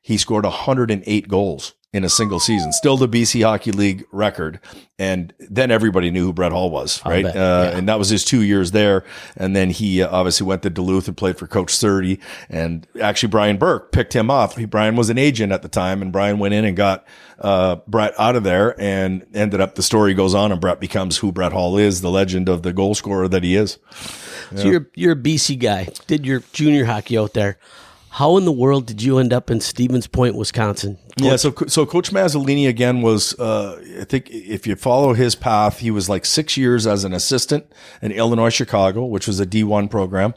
he scored 108 goals in a single season, still the BC Hockey League record. And then everybody knew who Brett Hall was, right? And that was his 2 years there. And then he obviously went to Duluth and played for Coach 30. And actually, Brian Burke picked him up. Brian was an agent at the time, and Brian went in and got Brett out of there, and ended up, the story goes on, and Brett becomes who Brett Hall is, the legend of the goal scorer that he is. So you're a BC guy, did your junior hockey out there. How in the world did you end up in Stevens Point, Wisconsin? Yeah, so Coach Mazzolini, again, was, I think if you follow his path, he was like 6 years as an assistant in Illinois Chicago, which was a D1 program.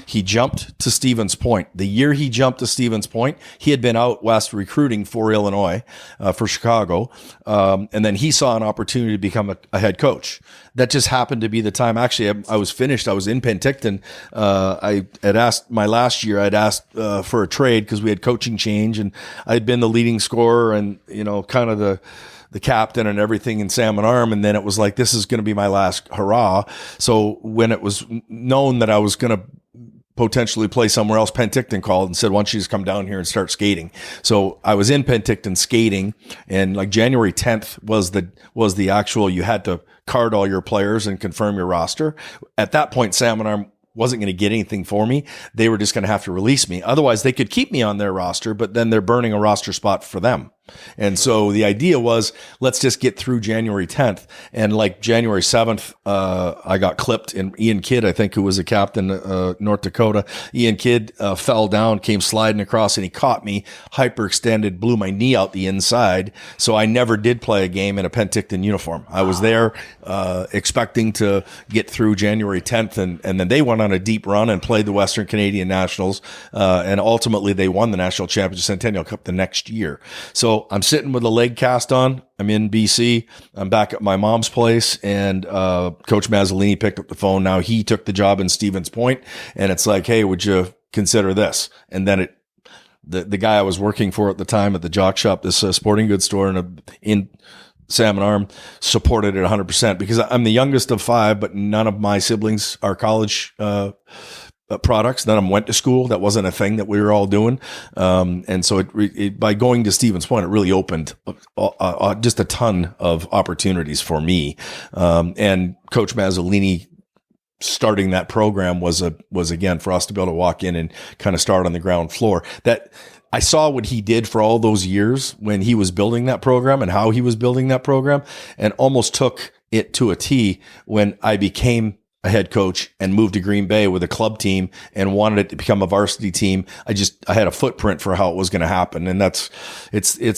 He jumped to Stevens Point. The year he jumped to Stevens Point, he had been out west recruiting for Illinois, for Chicago. And then he saw an opportunity to become a head coach. That just happened to be the time. Actually, I was finished. I was in Penticton. I had asked my last year, I'd asked for a trade because we had coaching change, and I'd been the leading scorer and, kind of the captain and everything in Salmon Arm. And then it was like, this is going to be my last hurrah. So when it was known that I was going to potentially play somewhere else, Penticton called and said, why don't you just come down here and start skating? So I was in Penticton skating, and like January 10th was the actual, you had to card all your players and confirm your roster. At that point, Salmon Arm wasn't going to get anything for me. They were just going to have to release me. Otherwise, they could keep me on their roster, but then they're burning a roster spot for them. And so the idea was, let's just get through January 10th. And like January 7th, I got clipped, and Ian Kidd, I think, who was a captain, North Dakota, Ian Kidd fell down, came sliding across, and he caught me, hyperextended, blew my knee out the inside. So I never did play a game in a Penticton uniform. I was there expecting to get through January 10th, and then they went on a deep run and played the Western Canadian Nationals, and ultimately they won the National Championship Centennial Cup the next year. So I'm sitting with a leg cast on. I'm in BC. I'm back at my mom's place, and Coach Mazzolini picked up the phone. Now he took the job in Stevens Point, and it's like, hey, would you consider this? And then the guy I was working for at the time at the Jock Shop, this sporting goods store in Salmon Arm, supported it 100% because I'm the youngest of 5, but none of my siblings are college products. None of them went to school. That wasn't a thing that we were all doing. And so by going to Stevens Point, it really opened just a ton of opportunities for me. And Coach Mazzolini starting that program was again for us to be able to walk in and kind of start on the ground floor. That I saw what he did for all those years when he was building that program and how he was building that program, and almost took it to a T when I became a head coach and moved to Green Bay with a club team and wanted it to become a varsity team. I had a footprint for how it was going to happen. And it's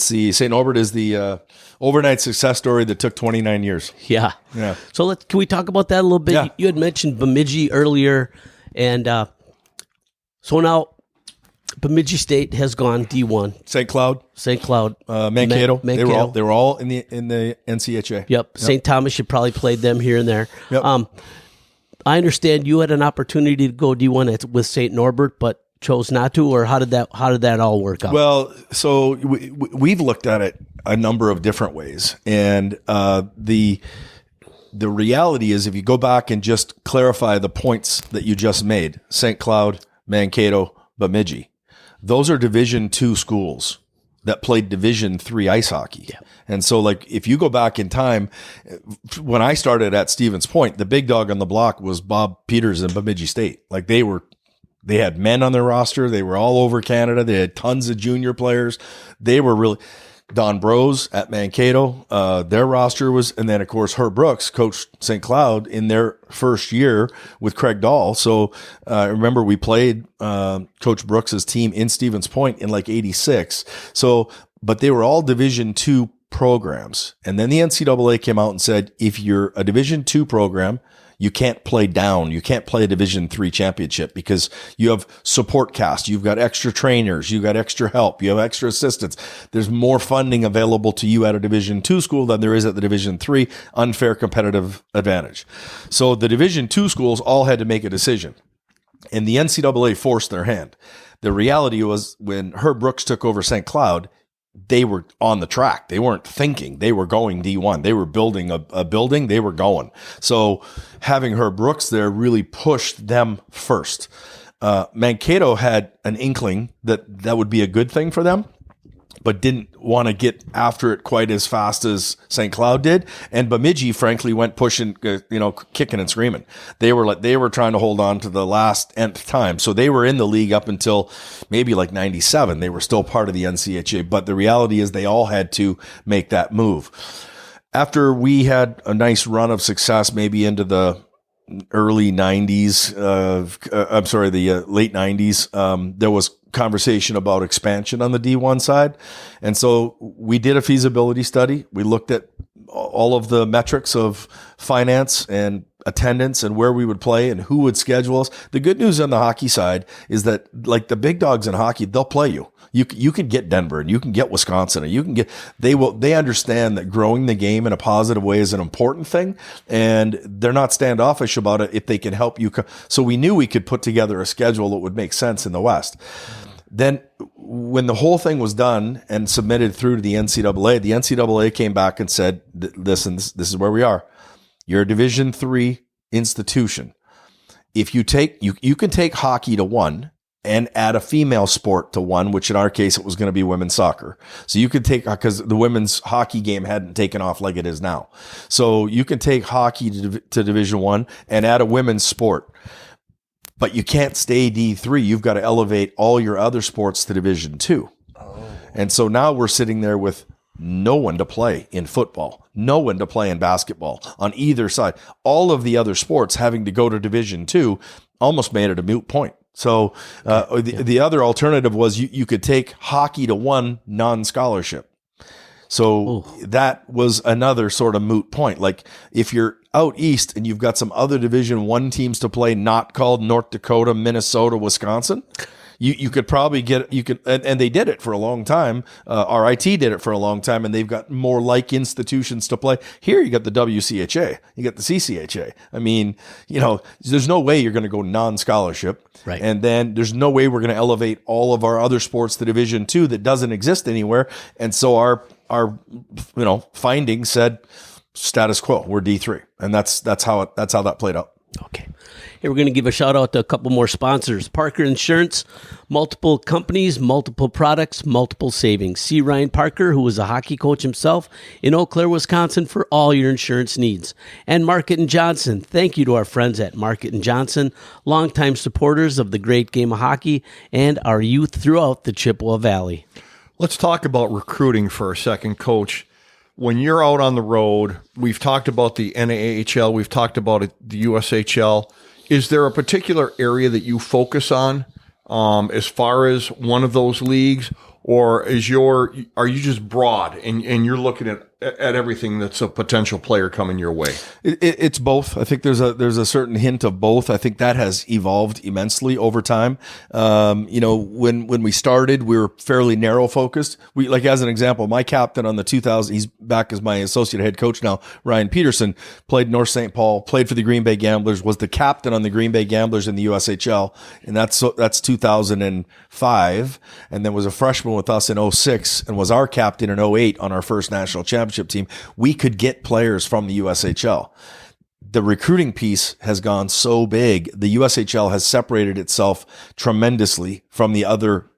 the St. Norbert is the overnight success story that took 29 years. Yeah. Yeah. So can we talk about that a little bit? Yeah. You had mentioned Bemidji earlier. And so now Bemidji State has gone D1. St. Cloud, Mankato. Mankato. They were all in the NCHA. Yep. St. Thomas, you probably played them here and there. Yep. I understand you had an opportunity to go D1 with St. Norbert, but chose not to, or how did that all work out? Well, so we've looked at it a number of different ways, and the reality is, if you go back and just clarify the points that you just made, St. Cloud, Mankato, Bemidji, those are Division II schools that played Division III ice hockey. Yeah. And so, like, if you go back in time, when I started at Stevens Point, the big dog on the block was Bob Peters and Bemidji State. Like, they had men on their roster. They were all over Canada. They had tons of junior players. They were really Don Brose at Mankato. Their roster was, and then of course Herb Brooks coached St. Cloud in their first year with Craig Dahl. So I remember we played Coach Brooks's team in Stevens Point in like '86. So, but they were all Division II programs. And then the NCAA came out and said, if you're a Division II program, you can't play down. You can't play a Division III championship because you have support cast. You've got extra trainers. You've got extra help. You have extra assistants. There's more funding available to you at a Division II school than there is at the Division III. Unfair competitive advantage. So the Division II schools all had to make a decision, and the NCAA forced their hand. The reality was, when Herb Brooks took over St. Cloud, they were on the track. They weren't thinking. They were going D1. They were building a building. They were going. So having Herb Brooks there really pushed them first. Mankato had an inkling that would be a good thing for them, but didn't want to get after it quite as fast as St. Cloud did. And Bemidji, frankly, went pushing, kicking and screaming. They were trying to hold on to the last nth time. So they were in the league up until maybe like 97. They were still part of the NCHA, but the reality is they all had to make that move. After we had a nice run of success, maybe into the early 90s, the late 90s, there was conversation about expansion on the D1 side. And so we did a feasibility study. We looked at all of the metrics of finance and attendance and where we would play and who would schedule us. The good news on the hockey side is that, like, the big dogs in hockey, they'll play you. You can get Denver and you can get Wisconsin and you can get, they understand that growing the game in a positive way is an important thing, and they're not standoffish about it if they can help you. So we knew we could put together a schedule that would make sense in the West. Then when the whole thing was done and submitted through to the NCAA came back and said, listen, this is where we are. You're a Division III institution. If you can take hockey to 1 and add a female sport to 1, which in our case, it was going to be women's soccer. So you could take, because the women's hockey game hadn't taken off like it is now. So you can take hockey to Division I and add a women's sport. But you can't stay D3. You've got to elevate all your other sports to Division II. And so now we're sitting there with no one to play in football, no one to play in basketball on either side. All of the other sports having to go to Division II almost made it a moot point. So the other alternative was you could take hockey to one non-scholarship. So that was another sort of moot point. Like if you're out east and you've got some other Division I teams to play, not called North Dakota, Minnesota, Wisconsin, you could probably and they did it for a long time. RIT did it for a long time, and they've got more like institutions to play. Here you got the WCHA, you got the CCHA. I mean, there's no way you're going to go non-scholarship. Right. And then there's no way we're going to elevate all of our other sports to Division II that doesn't exist anywhere. And so our findings said status quo. We're D3, and that's how that played out. Okay. Here we're going to give a shout out to a couple more sponsors. Parker Insurance, multiple companies, multiple products, multiple savings. See Ryan Parker, who was a hockey coach himself in Eau Claire, Wisconsin, for all your insurance needs. And Market and Johnson. Thank you to our friends at Market and Johnson, longtime supporters of the great game of hockey and our youth throughout the Chippewa Valley. Let's talk about recruiting for a second, Coach. When you're out on the road, we've talked about the NAHL, we've talked about the USHL. Is there a particular area that you focus on as far as one of those leagues, or are you just broad and you're looking at everything that's a potential player coming your way? It's both. I think there's a certain hint of both. I think that has evolved immensely over time. When we started, we were fairly narrow focused. As an example, my captain on the 2000, he's back as my associate head coach now, Ryan Peterson, played North St. Paul, played for the Green Bay Gamblers, was the captain on the Green Bay Gamblers in the USHL, and that's 2005, and then was a freshman with us in 06 and was our captain in 08 on our first national championship team. We could get players from the USHL. The recruiting piece has gone so big. The USHL has separated itself tremendously from the other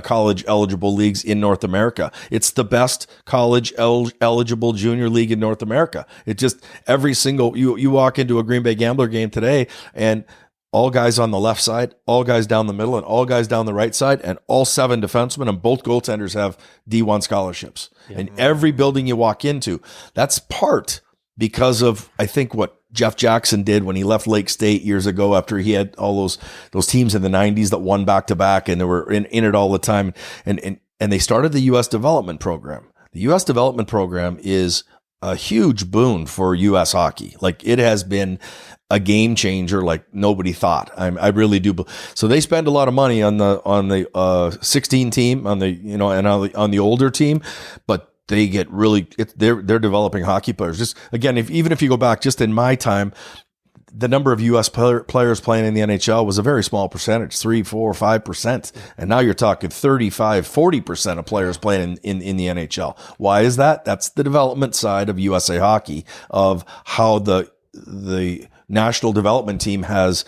college eligible leagues in North America. It's the best college eligible junior league in North America. It just every single, you walk into a Green Bay Gambler game today and all guys on the left side, all guys down the middle, and all guys down the right side, and all 7 defensemen and both goaltenders have D1 scholarships. Yeah. And every building you walk into, that's part because of, I think, what Jeff Jackson did when he left Lake State years ago after he had all those teams in the 90s that won back-to-back, and they were in it all the time. And they started the U.S. Development Program. The U.S. Development Program is a huge boon for U.S. hockey. Like, it has been a game changer like nobody thought. I really do. So they spend a lot of money on the 16 team, on the on the older team, but they get they're developing hockey players. Just again, even if you go back just in my time, the number of U.S. players playing in the NHL was a very small percentage, 3, 4, 5%. And now you're talking 35, 40% of players playing in the NHL. Why is that? That's the development side of USA Hockey, of how the national development team has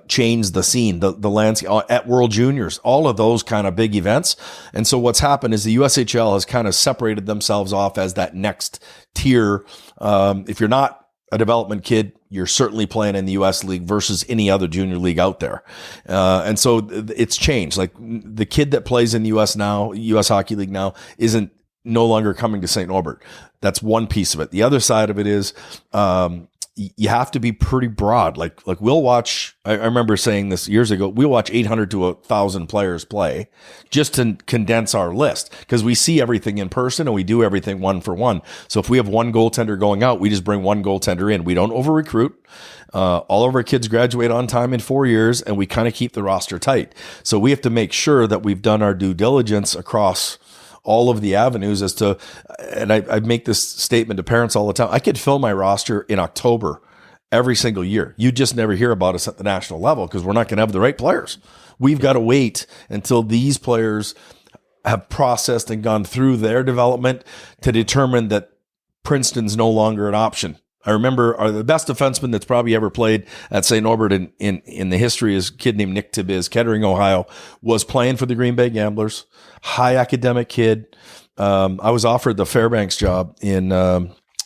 changed the scene, the landscape at World Juniors, all of those kind of big events. And so what's happened is the USHL has kind of separated themselves off as that next tier. If you're not a development kid, you're certainly playing in the U.S. League versus any other junior league out there. And so it's changed. Like, the kid that plays in the U.S. now, U.S. Hockey League now, isn't no longer coming to St. Norbert. That's one piece of it. The other side of it is, you have to be pretty broad. Like we'll watch, I remember saying this years ago, we'll watch 800 to 1,000 players play just to condense our list, because we see everything in person and we do everything one for one. So if we have one goaltender going out, we just bring one goaltender in. We don't over recruit. All of our kids graduate on time in 4 years, and we kind of keep the roster tight. So we have to make sure that we've done our due diligence across all of the avenues as to, and I make this statement to parents all the time, I could fill my roster in October every single year. You just never hear about us at the national level because we're not going to have the right players. We've got to wait until these players have processed and gone through their development to determine that Princeton's no longer an option. I remember the best defenseman that's probably ever played at St. Norbert in the history is a kid named Nick Tibiz, Kettering, Ohio, was playing for the Green Bay Gamblers, high academic kid. I was offered the Fairbanks job in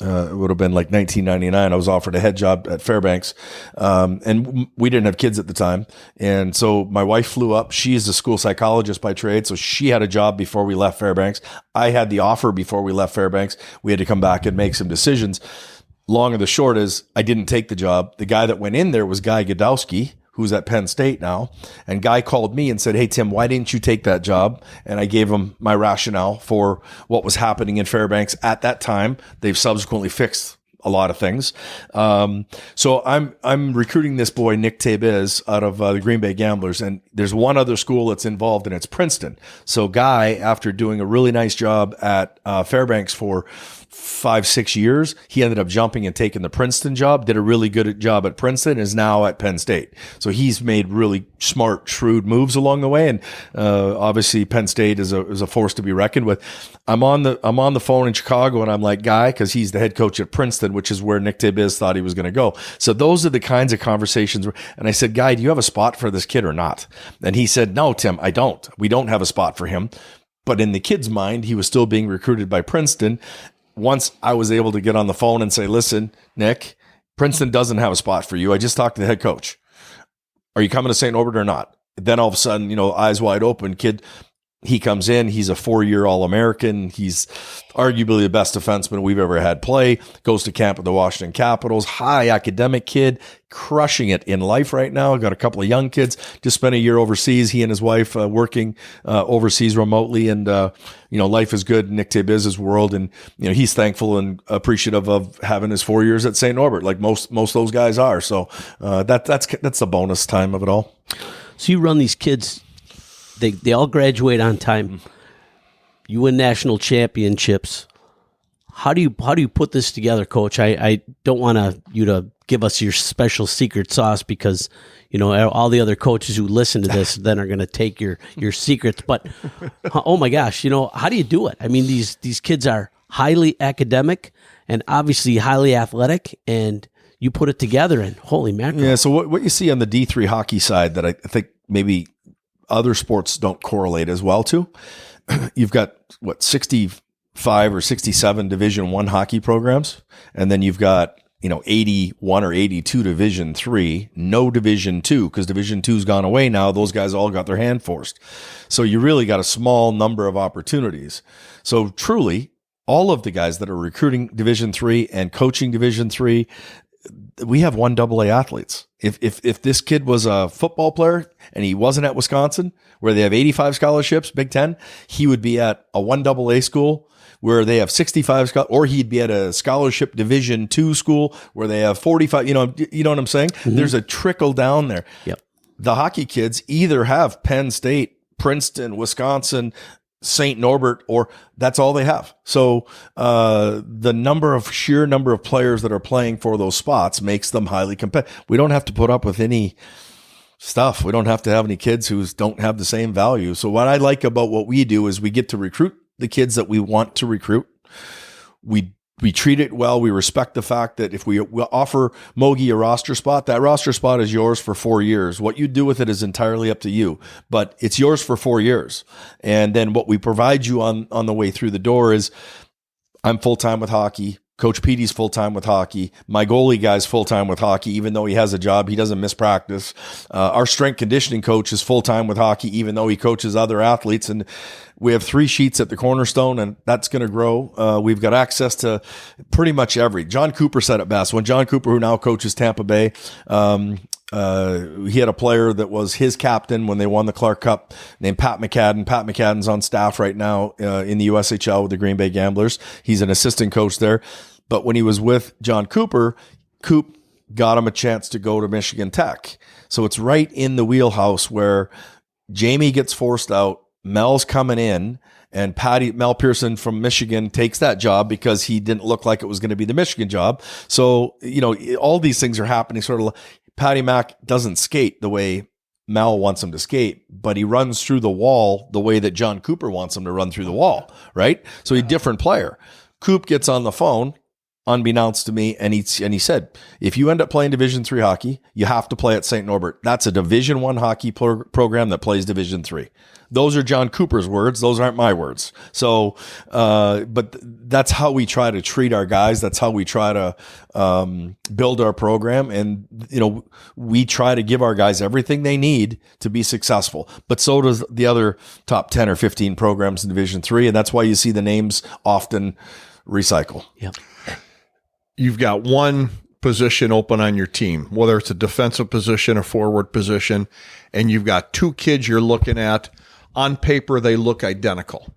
it would have been like 1999. I was offered a head job at Fairbanks. And we didn't have kids at the time. And so my wife flew up. She is a school psychologist by trade. So she had a job before we left Fairbanks. I had the offer before we left Fairbanks. We had to come back and make some decisions. Long and the short is I didn't take the job. The guy that went in there was Guy Godowski, who's at Penn State now. And Guy called me and said, "Hey, Tim, why didn't you take that job?" And I gave him my rationale for what was happening in Fairbanks at that time. They've subsequently fixed a lot of things. So I'm recruiting this boy, Nick Tabiz, out of the Green Bay Gamblers. And there's one other school that's involved, and it's Princeton. So Guy, after doing a really nice job at Fairbanks for 5-6 years, he ended up jumping and taking the Princeton job, did a really good job at Princeton, is now at Penn State. So he's made really smart, shrewd moves along the way. And obviously Penn State is a force to be reckoned with. I'm on the phone in Chicago, and I'm like, Guy, because he's the head coach at Princeton, which is where Nick Tabiz thought he was going to go. So those are the kinds of conversations. And I said, Guy, do you have a spot for this kid or not? And he said, "No, Tim, I don't. We don't have a spot for him." But in the kid's mind, he was still being recruited by Princeton. Once I was able to get on the phone and say, "Listen, Nick, Princeton doesn't have a spot for you. I just talked to the head coach. Are you coming to St. Norbert or not?" Then all of a sudden, eyes wide open, kid, he comes in. He's a 4-year All-American. He's arguably the best defenseman we've ever had play. Goes to camp with the Washington Capitals. High academic kid, crushing it in life right now. Got a couple of young kids. Just spent a year overseas. He and his wife working overseas remotely, and life is good in Nick Tabiz's world. And he's thankful and appreciative of having his 4 years at St. Norbert, like most of those guys are. So that's the bonus time of it all. So you run these kids. They all graduate on time. You win national championships. How do you put this together, Coach? I don't want you to give us your special secret sauce, because all the other coaches who listen to this then are going to take your secrets. But oh my gosh, how do you do it? I mean, these kids are highly academic and obviously highly athletic, and you put it together, and holy mackerel. Yeah. So what you see on the D3 hockey side that I think maybe other sports don't correlate as well to, you've got 65 or 67 Division I hockey programs, and then you've got 81 or 82 Division III, no Division II, because Division II's gone away now. Those guys all got their hand forced. So you really got a small number of opportunities. So truly, all of the guys that are recruiting Division III and coaching Division III, we have 1AA athletes. If this kid was a football player and he wasn't at Wisconsin, where they have 85 scholarships, Big Ten, he would be at a 1AA school where they have 65, or he'd be at a scholarship Division II school where they have 45. You know what I'm saying? Mm-hmm. There's a trickle down there. Yep. The hockey kids either have Penn State, Princeton, Wisconsin, St. Norbert, or that's all they have. So the sheer number of players that are playing for those spots makes them highly competitive. We don't have to put up with any stuff. We don't have to have any kids who don't have the same value. So what I like about what we do is we get to recruit the kids that we want to recruit. We treat it well. We respect the fact that if we offer Mogi a roster spot, that roster spot is yours for 4 years. What you do with it is entirely up to you, but it's yours for 4 years. And then what we provide you on the way through the door is, I'm full-time with hockey. Coach Petey's full-time with hockey. My goalie guy's full-time with hockey. Even though he has a job, he doesn't miss practice. Our strength conditioning coach is full-time with hockey, even though he coaches other athletes. And we have 3 sheets at the Cornerstone, and that's going to grow. We've got access to pretty much John Cooper said it best. When John Cooper, who now coaches Tampa Bay, he had a player that was his captain when they won the Clark Cup named Pat McCadden. Pat McCadden's on staff right now in the USHL with the Green Bay Gamblers. He's an assistant coach there. But when he was with John Cooper, Coop got him a chance to go to Michigan Tech. So it's right in the wheelhouse where Jamie gets forced out, Mel's coming in, and Mel Pearson from Michigan takes that job because he didn't look like it was going to be the Michigan job. So, all these things are happening sort of. Patty Mack doesn't skate the way Mel wants him to skate, but he runs through the wall the way that John Cooper wants him to run through the wall, right? So he's a different player. Coop gets on the phone unbeknownst to me. And he said, if you end up playing Division III hockey, you have to play at St. Norbert. That's a Division I hockey program that plays Division III. Those are John Cooper's words. Those aren't my words. So, but that's how we try to treat our guys. That's how we try to build our program. And, we try to give our guys everything they need to be successful. But so does the other top 10 or 15 programs in Division III. And that's why you see the names often recycle. Yep. You've got one position open on your team, whether it's a defensive position, a forward position, and you've got two kids you're looking at. On paper, they look identical.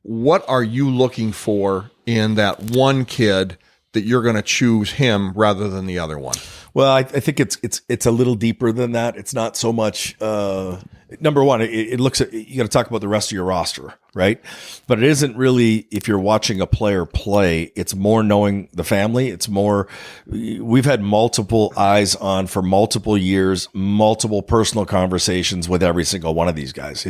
What are you looking for in that one kid that you're going to choose him rather than the other one? Well, I think it's a little deeper than that. It's not so much. Number one, it looks at, you got to talk about the rest of your roster, right? But it isn't really, if you're watching a player play, it's more knowing the family. It's more, we've had multiple eyes on for multiple years, multiple personal conversations with every single one of these guys.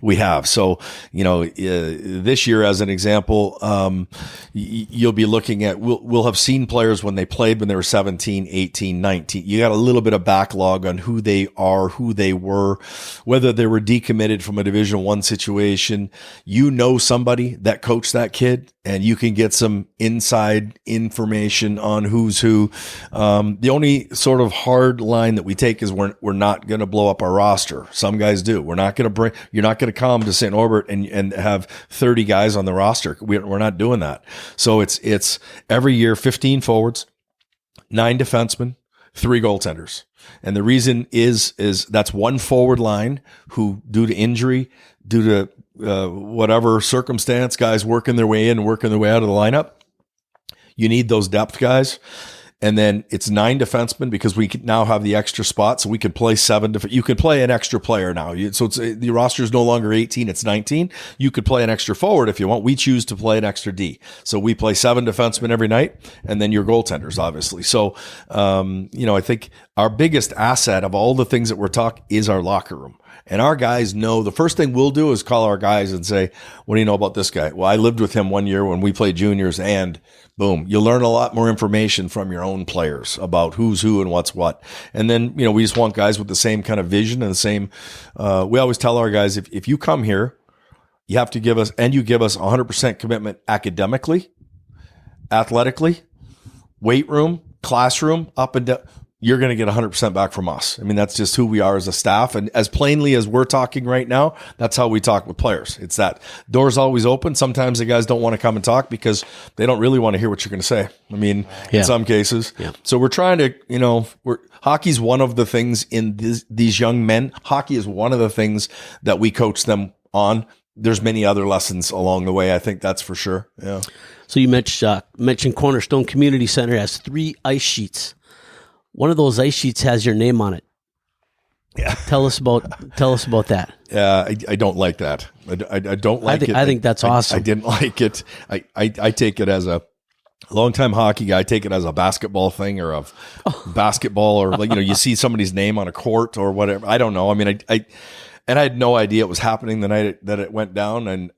We have. So, this year, as an example, you'll be looking at, we'll have seen players when they played when they were 17, 18, 19. You got a little bit of backlog on who they are, who they were, whether they were decommitted from a Division I situation. Somebody that coached that kid, and you can get some inside information on who's who. The only sort of hard line that we take is we're not going to blow up our roster. Some guys do. You're not going to come to St. Norbert and have 30 guys on the roster. We're not doing that. So it's every year 15 forwards, 9 defensemen, 3 goaltenders. And the reason is that's one forward line who, due to injury, due to whatever circumstance, guys working their way in, working their way out of the lineup. You need those depth guys. And then it's 9 defensemen because we now have the extra spot. So we can play 7. You can play an extra player now. So the roster is no longer 18, it's 19. You could play an extra forward if you want. We choose to play an extra D. So we play 7 defensemen every night, and then your goaltenders, obviously. So, I think our biggest asset of all the things that we're talking is our locker room. And our guys know, the first thing we'll do is call our guys and say, what do you know about this guy? Well, I lived with him one year when we played juniors, and boom, you learn a lot more information from your own players about who's who and what's what. And then, we just want guys with the same kind of vision and the same, we always tell our guys, if you come here, you have to give us 100% commitment academically, athletically, weight room, classroom, up and down. You're going to get 100% back from us. I mean, that's just who we are as a staff. And as plainly as we're talking right now, that's how we talk with players. It's that door's always open. Sometimes the guys don't want to come and talk because they don't really want to hear what you're going to say. I mean, in some cases. Yeah. So we're trying to, hockey's one of the things in these young men. Hockey is one of the things that we coach them on. There's many other lessons along the way. I think that's for sure. Yeah. So you mentioned Cornerstone Community Center has 3 ice sheets. One of those ice sheets has your name on it. Yeah. Tell us about that. Yeah, I don't like that. I don't like it. I think that's awesome. I didn't like it. I take it as a longtime hockey guy. I take it as a basketball thing or basketball or you see somebody's name on a court or whatever. I don't know. I mean, I had no idea it was happening the night that it went down. And,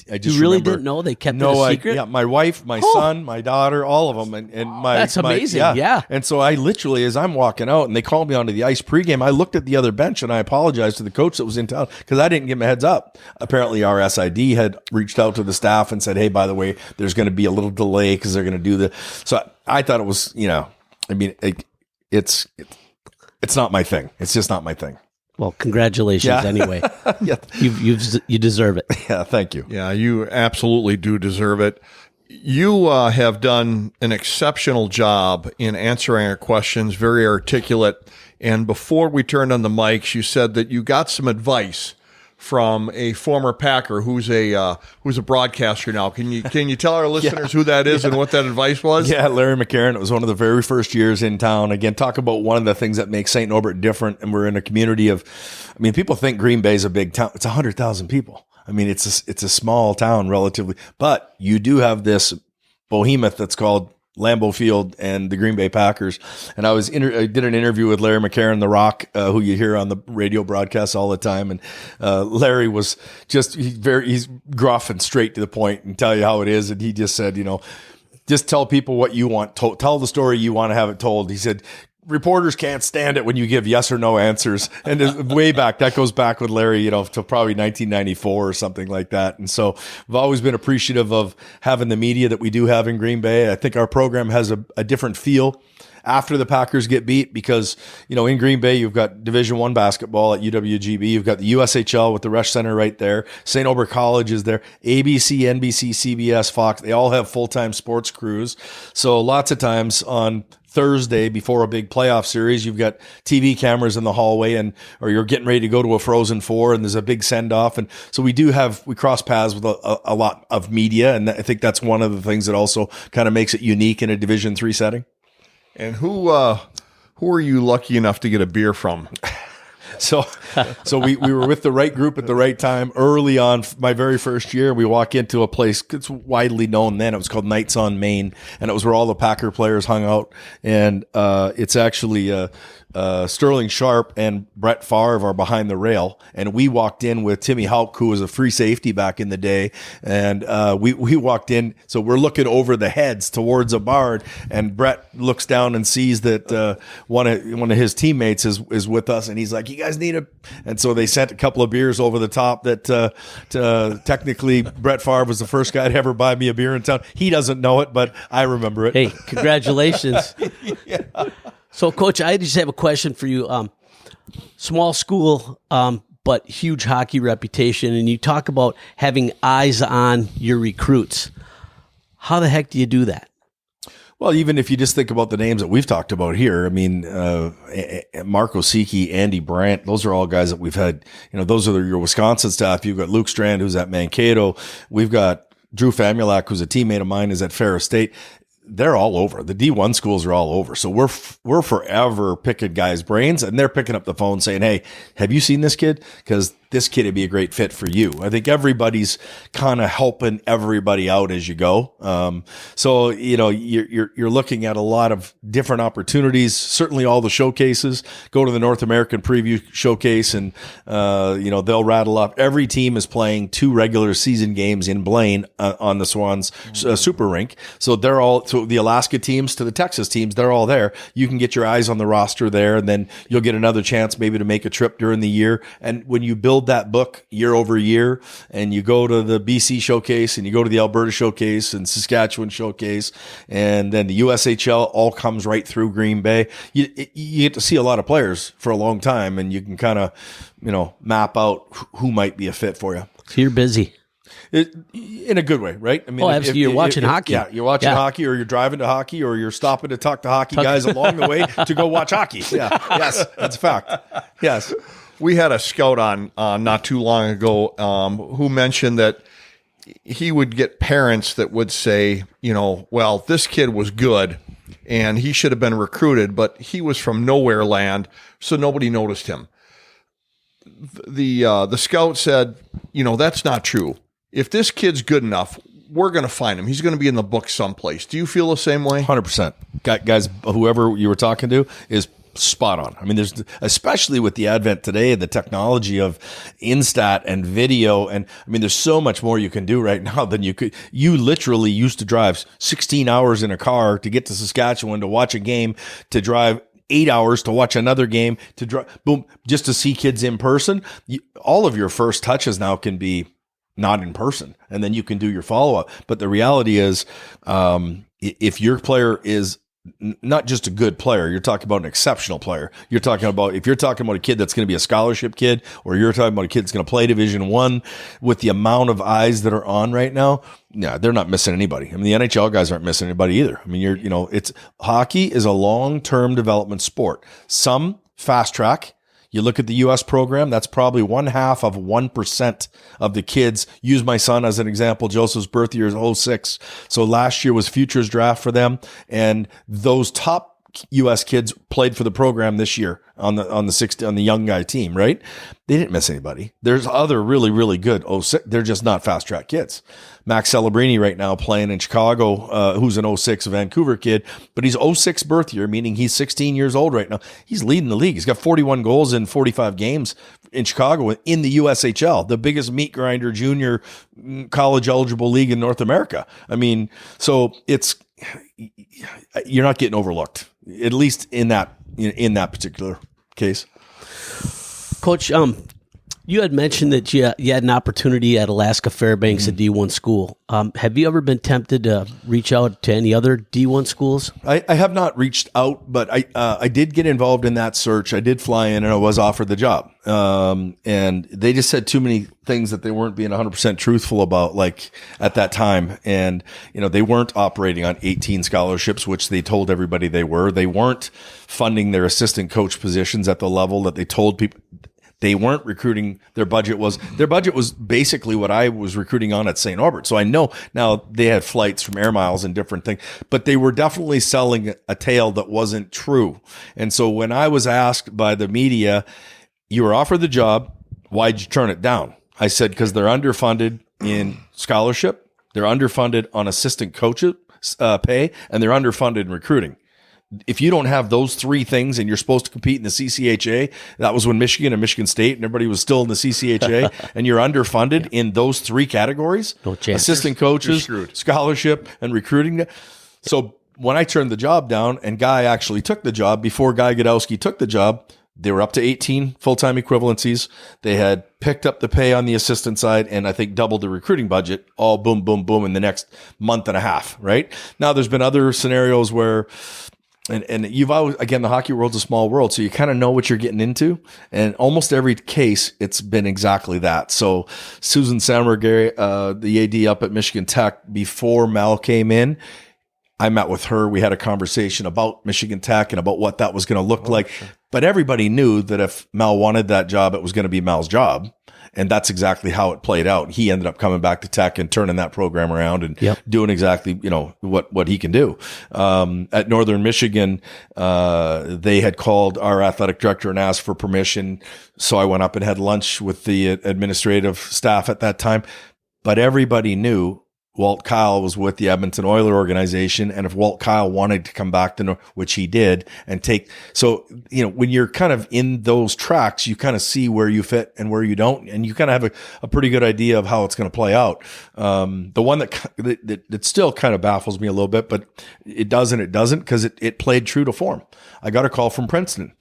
I just You really didn't know they kept it a secret? My wife, my son, my daughter, all of them. And that's amazing. Yeah. And so I literally, as I'm walking out and they called me onto the ice pregame, I looked at the other bench and I apologized to the coach that was in town because I didn't give him a heads up. Apparently our SID had reached out to the staff and said, hey, by the way, there's going to be a little delay because they're going to do so I thought it was, it's not my thing. It's just not my thing. Well, congratulations anyway. Yeah. You deserve it. Yeah, thank you. Yeah, you absolutely do deserve it. You have done an exceptional job in answering our questions, very articulate. And before we turned on the mics, you said that you got some advice from a former Packer who's a broadcaster now. Can you tell our listeners who that is and what that advice was? Yeah, Larry McCarron. It was one of the very first years in town. Again, talk about one of the things that makes St. Norbert different. And we're in a community of, people think Green Bay is a big town. It's 100,000 people. It's a small town relatively, but you do have this behemoth that's called Lambeau Field and the Green Bay Packers. And I did an interview with Larry McCarron, The Rock, who you hear on the radio broadcasts all the time. And Larry was just, he's gruff and straight to the point and tell you how it is. And he just said, just tell people what you want told. Tell the story you want to have it told. He said, reporters can't stand it when you give yes or no answers. And way back, that goes back with Larry, to probably 1994 or something like that. And so I've always been appreciative of having the media that we do have in Green Bay. I think our program has a different feel after the Packers get beat because, in Green Bay, you've got Division I basketball at UWGB. You've got the USHL with the Resch Center right there. St. Norbert College is there. ABC, NBC, CBS, Fox, they all have full-time sports crews. So lots of times on Thursday before a big playoff series, you've got TV cameras in the hallway or you're getting ready to go to a Frozen Four and there's a big send off. And so we cross paths with a lot of media. And I think that's one of the things that also kind of makes it unique in a Division III setting. And who are you lucky enough to get a beer from? So we were with the right group at the right time early on. My very first year, we walk into a place, it's widely known then. It was called Knights on Main, and it was where all the Packer players hung out. And it's actually Sterling Sharp and Brett Favre are behind the rail. And we walked in with Timmy Houck, who was a free safety back in the day. And we walked in. So we're looking over the heads towards a bar. And Brett looks down and sees that one of his teammates is with us. And he's like, you guys need a... And so they sent a couple of beers over the top that technically Brett Favre was the first guy to ever buy me a beer in town. He doesn't know it, but I remember it. Hey, congratulations. Yeah. So, Coach, I just have a question for you. Small school, but huge hockey reputation, and you talk about having eyes on your recruits. How the heck do you do that? Well, even if you just think about the names that we've talked about here, I mean, Mark Osiki, Andy Brandt, those are all guys that we've had, those are your Wisconsin staff. You've got Luke Strand, who's at Mankato. We've got Drew Famulak, who's a teammate of mine, is at Ferris State. They're all over. The D1 schools are all over. So we're forever picking guys' brains, and they're picking up the phone saying, hey, have you seen this kid? Because this kid would be a great fit for you. I think everybody's kind of helping everybody out as you go. So, you're looking at a lot of different opportunities, certainly all the showcases. Go to the North American Preview Showcase and, they'll rattle up. Every team is playing 2 regular season games in Blaine on the Swans Super Rink. So so the Alaska teams to the Texas teams, they're all there. You can get your eyes on the roster there, and then you'll get another chance maybe to make a trip during the year. And when you build that book year over year, and you go to the BC Showcase, and you go to the Alberta Showcase and Saskatchewan Showcase, and then the USHL all comes right through Green Bay, you get to see a lot of players for a long time, and you can kind of, map out who might be a fit for you. So you're busy. In a good way, right? I mean, absolutely. You're watching hockey. Yeah, you're watching hockey, or you're driving to hockey, or you're stopping to talk to hockey guys along the way to go watch hockey. Yeah, yes, that's a fact. Yes. We had a scout on not too long ago who mentioned that he would get parents that would say, well, this kid was good and he should have been recruited, but he was from nowhere land, so nobody noticed him. The scout said, that's not true. If this kid's good enough, we're going to find him. He's going to be in the book someplace. Do you feel the same way? 100%. Guys, whoever you were talking to is spot on. I mean, there's, especially with the advent today and the technology of Instat and video. And I mean, there's so much more you can do right now than you literally used to drive 16 hours in a car to get to Saskatchewan to watch a game, to drive 8 hours to watch another game, to drive, boom, just to see kids in person. All of your first touches now can be not in person, and then you can do your follow-up. But the reality is, if your player is not just a good player, you're talking about an exceptional player. If you're talking about a kid that's going to be a scholarship kid, or you're talking about a kid that's going to play Division I, with the amount of eyes that are on right now, yeah, they're not missing anybody. I mean, the NHL guys aren't missing anybody either. I mean, it's hockey is a long-term development sport. Some fast track. You look at the U.S. program, that's probably 0.5% of the kids. Use my son as an example. Joseph's birth year is 06. So last year was futures draft for them. And those top U.S. kids played for the program this year on the young guy team, right? They didn't miss anybody. There's other really, really good 06. They're just not fast track kids. Max Celebrini right now playing in Chicago, who's an 06 Vancouver kid, but he's 06 birth year, meaning he's 16 years old right now. He's leading the league. He's got 41 goals in 45 games in Chicago in the USHL, the biggest meat grinder junior college eligible league in North America. I mean, so it's you're not getting overlooked, at least in that particular case. Coach, you had mentioned that you had an opportunity at Alaska Fairbanks, a D1 school. Have you ever been tempted to reach out to any other D1 schools? I have not reached out, but I did get involved in that search. I did fly in and I was offered the job. And they just said too many things that they weren't being 100% truthful about, like at that time. And, they weren't operating on 18 scholarships, which they told everybody they were. They weren't funding their assistant coach positions at the level that they told people. They weren't recruiting. Their budget was basically what I was recruiting on at St. Norbert. So I know now they had flights from Air Miles and different things, but they were definitely selling a tale that wasn't true. And so when I was asked by the media, you were offered the job, why'd you turn it down? I said, because they're underfunded in scholarship, they're underfunded on assistant coach pay, and they're underfunded in recruiting. If you don't have those three things and you're supposed to compete in the CCHA, that was when Michigan and Michigan State and everybody was still in the CCHA, and you're underfunded in those three categories, no chance. Assistant coaches, scholarship, and recruiting. So when I turned the job down and Guy actually took the job, before Guy Godowski took the job, they were up to 18 full-time equivalencies. They had picked up the pay on the assistant side and I think doubled the recruiting budget, all boom, boom, boom in the next month and a half, right? Now there's been other scenarios where And you've always, again, the hockey world's a small world, so you kind of know what you're getting into. And almost every case, it's been exactly that. So Susan Sammergary, the AD up at Michigan Tech, before Mel came in, I met with her. We had a conversation about Michigan Tech and about what that was going to look like. Sure. But everybody knew that if Mel wanted that job, it was going to be Mel's job. And that's exactly how it played out. He ended up coming back to Tech and turning that program around and doing exactly, what he can do. At Northern Michigan, they had called our athletic director and asked for permission. So I went up and had lunch with the administrative staff at that time. But everybody knew Walt Kyle was with the Edmonton Oilers organization. And if Walt Kyle wanted to come back to, which he did, and when you're kind of in those tracks, you kind of see where you fit and where you don't. And you kind of have a pretty good idea of how it's going to play out. The one that still kind of baffles me a little bit, but it doesn't because it played true to form. I got a call from Princeton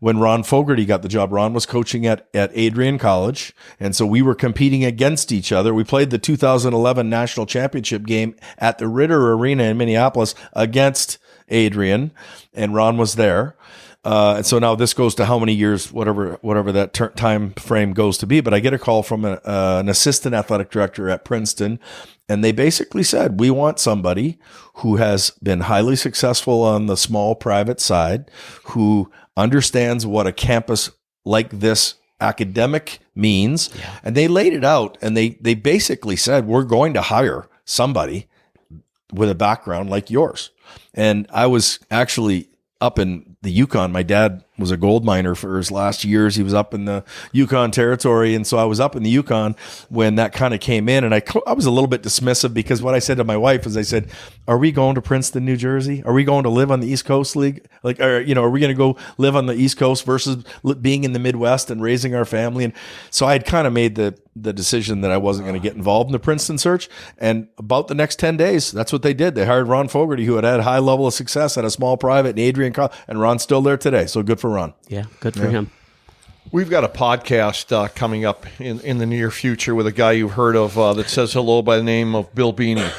when Ron Fogarty got the job. Ron was coaching at Adrian College. And so we were competing against each other. We played the 2011 national championship game at the Ritter Arena in Minneapolis against Adrian, and Ron was there. And so now this goes to how many years, whatever that time frame goes to be. But I get a call from an assistant athletic director at Princeton, and they basically said, we want somebody who has been highly successful on the small private side, who understands what a campus like this academic means. Yeah. And they laid it out, and they basically said, we're going to hire somebody with a background like yours. And I was actually up in the Yukon. My dad was a gold miner for his last years. He was up in the Yukon territory. And so I was up in the Yukon when that kind of came in, and I was a little bit dismissive, because what I said to my wife is, I said, are we going to Princeton, New Jersey? Are we going to live on the East Coast League? Are we going to go live on the East Coast versus being in the Midwest and raising our family? And so I had kind of made the decision that I wasn't going to get involved in the Princeton search. And about the next 10 days, that's what they did. They hired Ron Fogarty, who had a high level of success at a small private in Adrian College, and Ron's still there today. So good for Ron. Yeah, good for him. We've got a podcast coming up in the near future with a guy you've heard of that says hello by the name of Bill Beanie.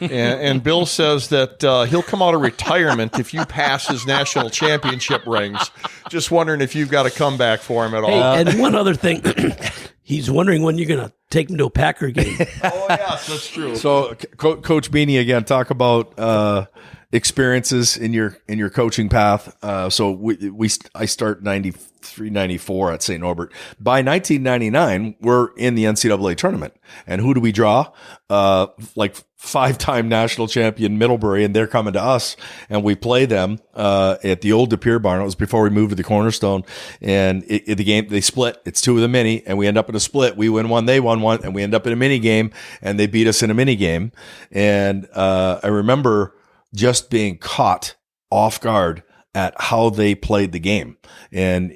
and Bill says that he'll come out of retirement if you pass his national championship rings. Just wondering if you've got a comeback for him at all. Hey, and one other thing. He's wondering when you're going to take him to a Packer game. Oh, yes, that's true. So, Coach Beanie, again, talk about experiences in your coaching path. So I start 93, 94 at St. Norbert. By 1999, we're in the NCAA tournament. And who do we draw? Like 5-time national champion Middlebury, and they're coming to us, and we play them at the old De Pere barn. It was before we moved to the Cornerstone, and the game, they split. It's 2 of the mini, and we end up in a split. We win 1, they won 1, and we end up in a mini game, and they beat us in a mini game. And I remember just being caught off guard at how they played the game. And,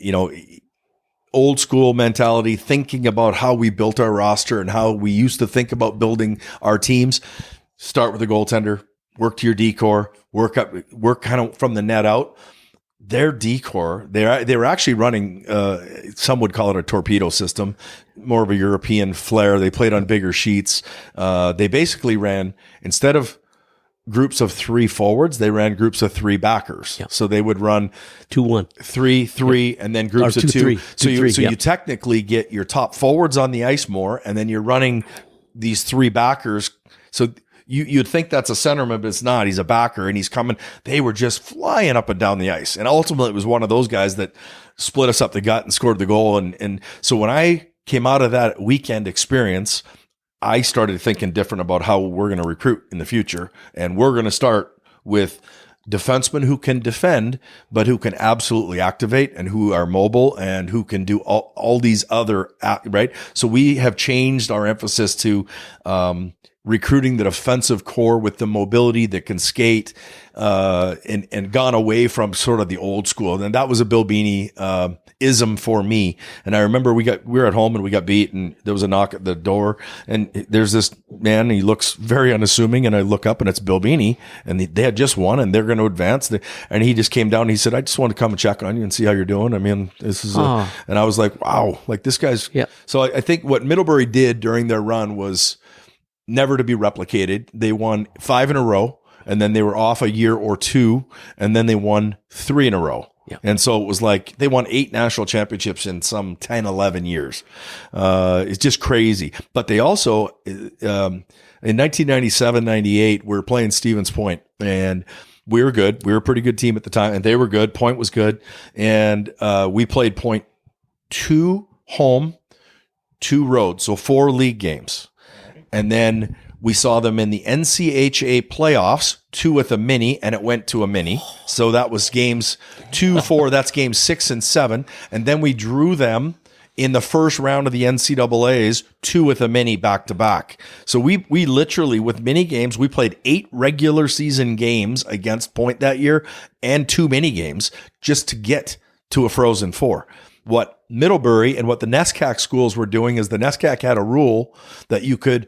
old school mentality, thinking about how we built our roster and how we used to think about building our teams. start with the goaltender, work to your decor, work kind of from the net out. Their decor, they were actually running, some would call it a torpedo system, more of a European flair. They played on bigger sheets. They basically ran, instead of groups of 3 forwards, they ran groups of 3 backers. Yep. So they would run 2-1, 3-3, yep. And then groups of 2. You technically get your top forwards on the ice more, and then you're running these 3 backers. So you'd think that's a centerman, but it's not. He's a backer, and he's coming. They were just flying up and down the ice, and ultimately it was one of those guys that split us up the gut and scored the goal. And so when I came out of that weekend experience, I started thinking different about how we're going to recruit in the future. And we're going to start with defensemen who can defend, but who can absolutely activate and who are mobile and who can do all these other, right? So we have changed our emphasis to recruiting the defensive core with the mobility that can skate, and gone away from sort of the old school. And that was a Bill Beanie ism for me. And I remember we were at home and we got beat, and there was a knock at the door, and there's this man, he looks very unassuming, and I look up and it's Bill Beanie, and they had just won and they're going to advance. And he just came down and he said, I just want to come and check on you and see how you're doing. I mean, this is and I was like, wow, like this guy's. Yep. So I think what Middlebury did during their run was never to be replicated. They won 5 in a row, and then they were off a year or 2, and then they won 3 in a row. Yeah. And so it was like they won 8 national championships in some 10, 11 years. It's just crazy. But they also, in 1997, 98, we were playing Stevens Point, and we were good. We were a pretty good team at the time, and they were good. Point was good. And we played Point 2 home, 2 road, so 4 league games. And then we saw them in the NCHA playoffs, 2 with a mini, and it went to a mini. So that was games 2, 4, that's games 6 and 7. And then we drew them in the first round of the NCAAs, 2 with a mini back to back. So we literally, with mini games, we played 8 regular season games against Point that year and 2 mini games just to get to a Frozen Four. What Middlebury and what the NESCAC schools were doing is the NESCAC had a rule that you could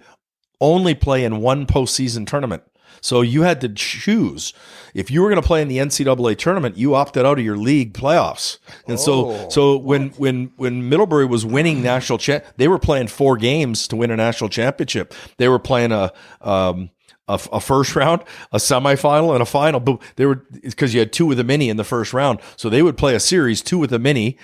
only play in 1 postseason tournament. So you had to choose. If you were going to play in the NCAA tournament, you opted out of your league playoffs. And so when Middlebury was winning national they were playing 4 games to win a national championship. They were playing a first round, a semifinal, and a final. But they were, because you had 2 with a mini in the first round. So they would play a series, 2 with a mini.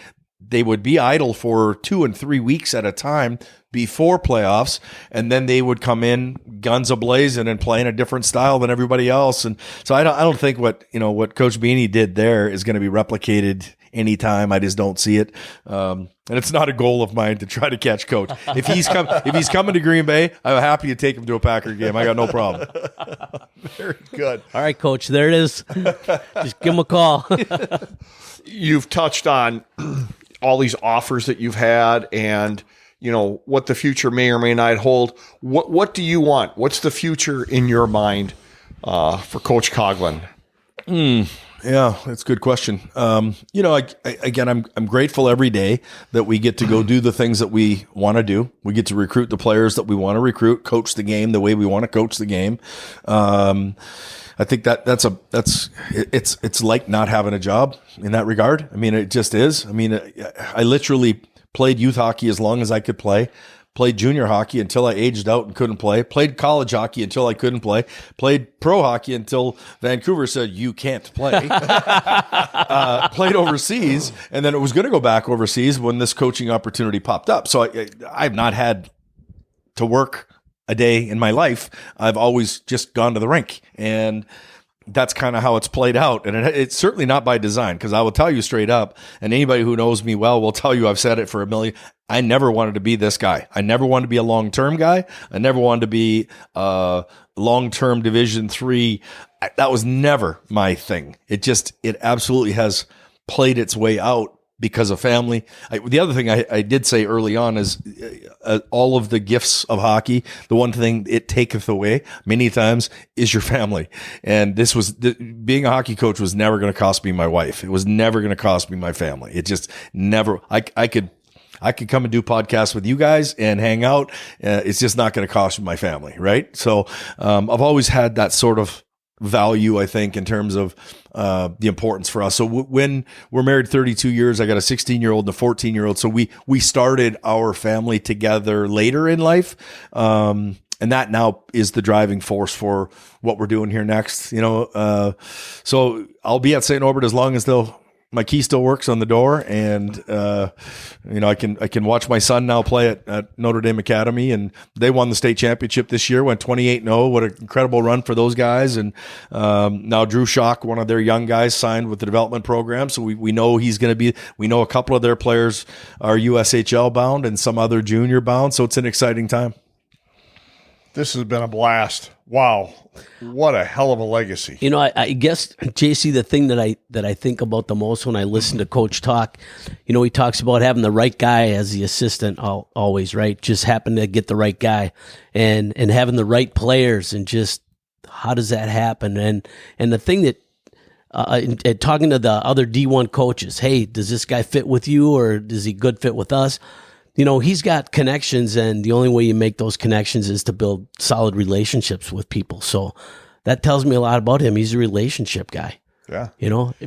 They would be idle for 2 and 3 weeks at a time before playoffs, and then they would come in guns a-blazing and play in a different style than everybody else. And so I don't think what Coach Beanie did there is going to be replicated anytime. I just don't see it. And it's not a goal of mine to try to catch Coach. If he's coming to Green Bay, I'm happy to take him to a Packer game. I got no problem. Very good. All right, Coach, there it is. Just give him a call. You've touched on all these offers that you've had, and what the future may or may not hold. What do you want? What's the future in your mind for Coach Coghlin? Yeah, that's a good question. I'm grateful every day that we get to go do the things that we want to do. We get to recruit the players that we want to recruit, coach the game the way we want to coach the game. I think it's like not having a job in that regard. I mean, it just is. I mean, I literally played youth hockey as long as I could play, played junior hockey until I aged out and couldn't play, played college hockey until I couldn't play, played pro hockey until Vancouver said, you can't play, played overseas, and then it was going to go back overseas when this coaching opportunity popped up. So I've not had to work a day in my life. I've always just gone to the rink, and that's kind of how it's played out. And it's certainly not by design, because I will tell you straight up, and anybody who knows me well will tell you, I've said it for a million, I never wanted to be this guy. I never wanted to be a long-term guy. I never wanted to be a long-term Division III. That was never my thing. It absolutely has played its way out because of family. The other thing I did say early on is all of the gifts of hockey, the one thing it taketh away many times is your family. And being a hockey coach was never going to cost me my wife. It was never going to cost me my family. It just never, I could come and do podcasts with you guys and hang out. It's just not going to cost my family, right? So I've always had that sort of value, I think, in terms of the importance for us. So when we're married 32 years, I got a 16-year-old and a 14-year-old. So we started our family together later in life. And that now is the driving force for what we're doing here next, so I'll be at St. Norbert as long as my key still works on the door, and I can watch my son now play at Notre Dame Academy, and they won the state championship this year, went 28-0. What an incredible run for those guys! And now Drew Schock, one of their young guys, signed with the development program, so we know he's going to be. We know a couple of their players are USHL bound and some other junior bound, so it's an exciting time. This has been a blast. Wow. What a hell of a legacy. I guess, JC, the thing that I think about the most when I listen to Coach talk, he talks about having the right guy as the assistant always, right? Just happen to get the right guy and having the right players, and just how does that happen? And the thing that, and talking to the other D1 coaches, hey, does this guy fit with you, or does he good fit with us? He's got connections, and the only way you make those connections is to build solid relationships with people. So that tells me a lot about him. He's a relationship guy. Yeah.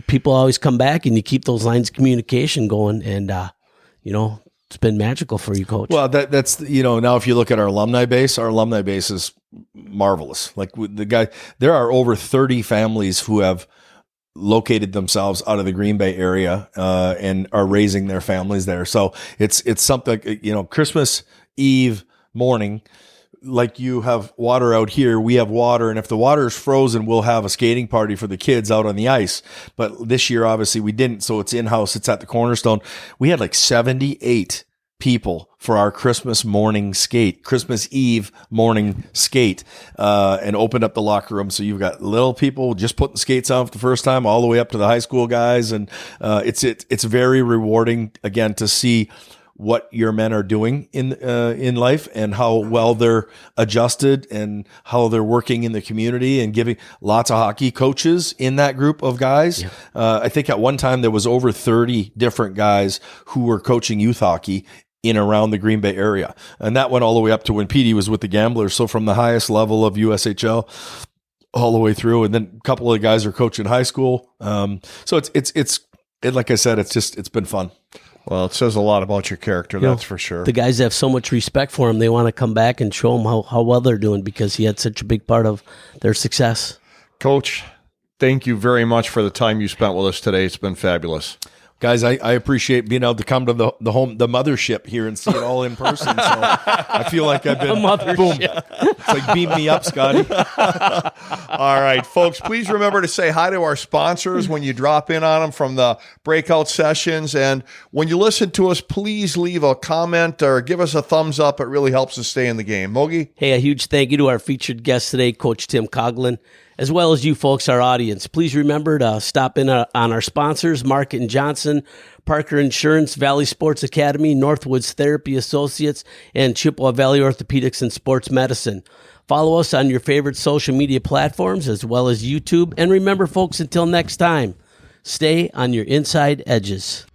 People always come back, and you keep those lines of communication going, and, it's been magical for you, Coach. Well, that's, now if you look at our alumni base is marvelous. Like there are over 30 families who have located themselves out of the Green Bay area and are raising their families there. So it's something, Christmas Eve morning, like you have water out here, we have water. And if the water is frozen, we'll have a skating party for the kids out on the ice. But this year, obviously we didn't. So it's in-house. It's at the Cornerstone. We had like 78 people for our Christmas Eve morning skate, and opened up the locker room. So you've got little people just putting skates on for the first time, all the way up to the high school guys. And it's very rewarding, again, to see what your men are doing in life, and how well they're adjusted, and how they're working in the community, and giving lots of hockey coaches in that group of guys. Yeah. I think at one time there was over 30 different guys who were coaching youth hockey in around the Green Bay area. And that went all the way up to when Petey was with the Gamblers. So from the highest level of USHL all the way through. And then a couple of guys are coaching high school. So it's like I said, it's been fun. Well, it says a lot about your character, that's for sure. The guys have so much respect for him. They want to come back and show him how well they're doing, because he had such a big part of their success. Coach, thank you very much for the time you spent with us today. It's been fabulous. Guys, I appreciate being able to come to the mothership here and see it all in person. So I feel like I've been, boom. It's like beam me up, Scotty. All right, folks, please remember to say hi to our sponsors when you drop in on them from the breakout sessions. And when you listen to us, please leave a comment or give us a thumbs up. It really helps us stay in the game. Mogi? Hey, a huge thank you to our featured guest today, Coach Tim Coghlin, as well as you folks, our audience. Please remember to stop in on our sponsors, Market & Johnson, Parker Insurance, Valley Sports Academy, Northwoods Therapy Associates, and Chippewa Valley Orthopedics and Sports Medicine. Follow us on your favorite social media platforms, as well as YouTube. And remember, folks, until next time, stay on your inside edges.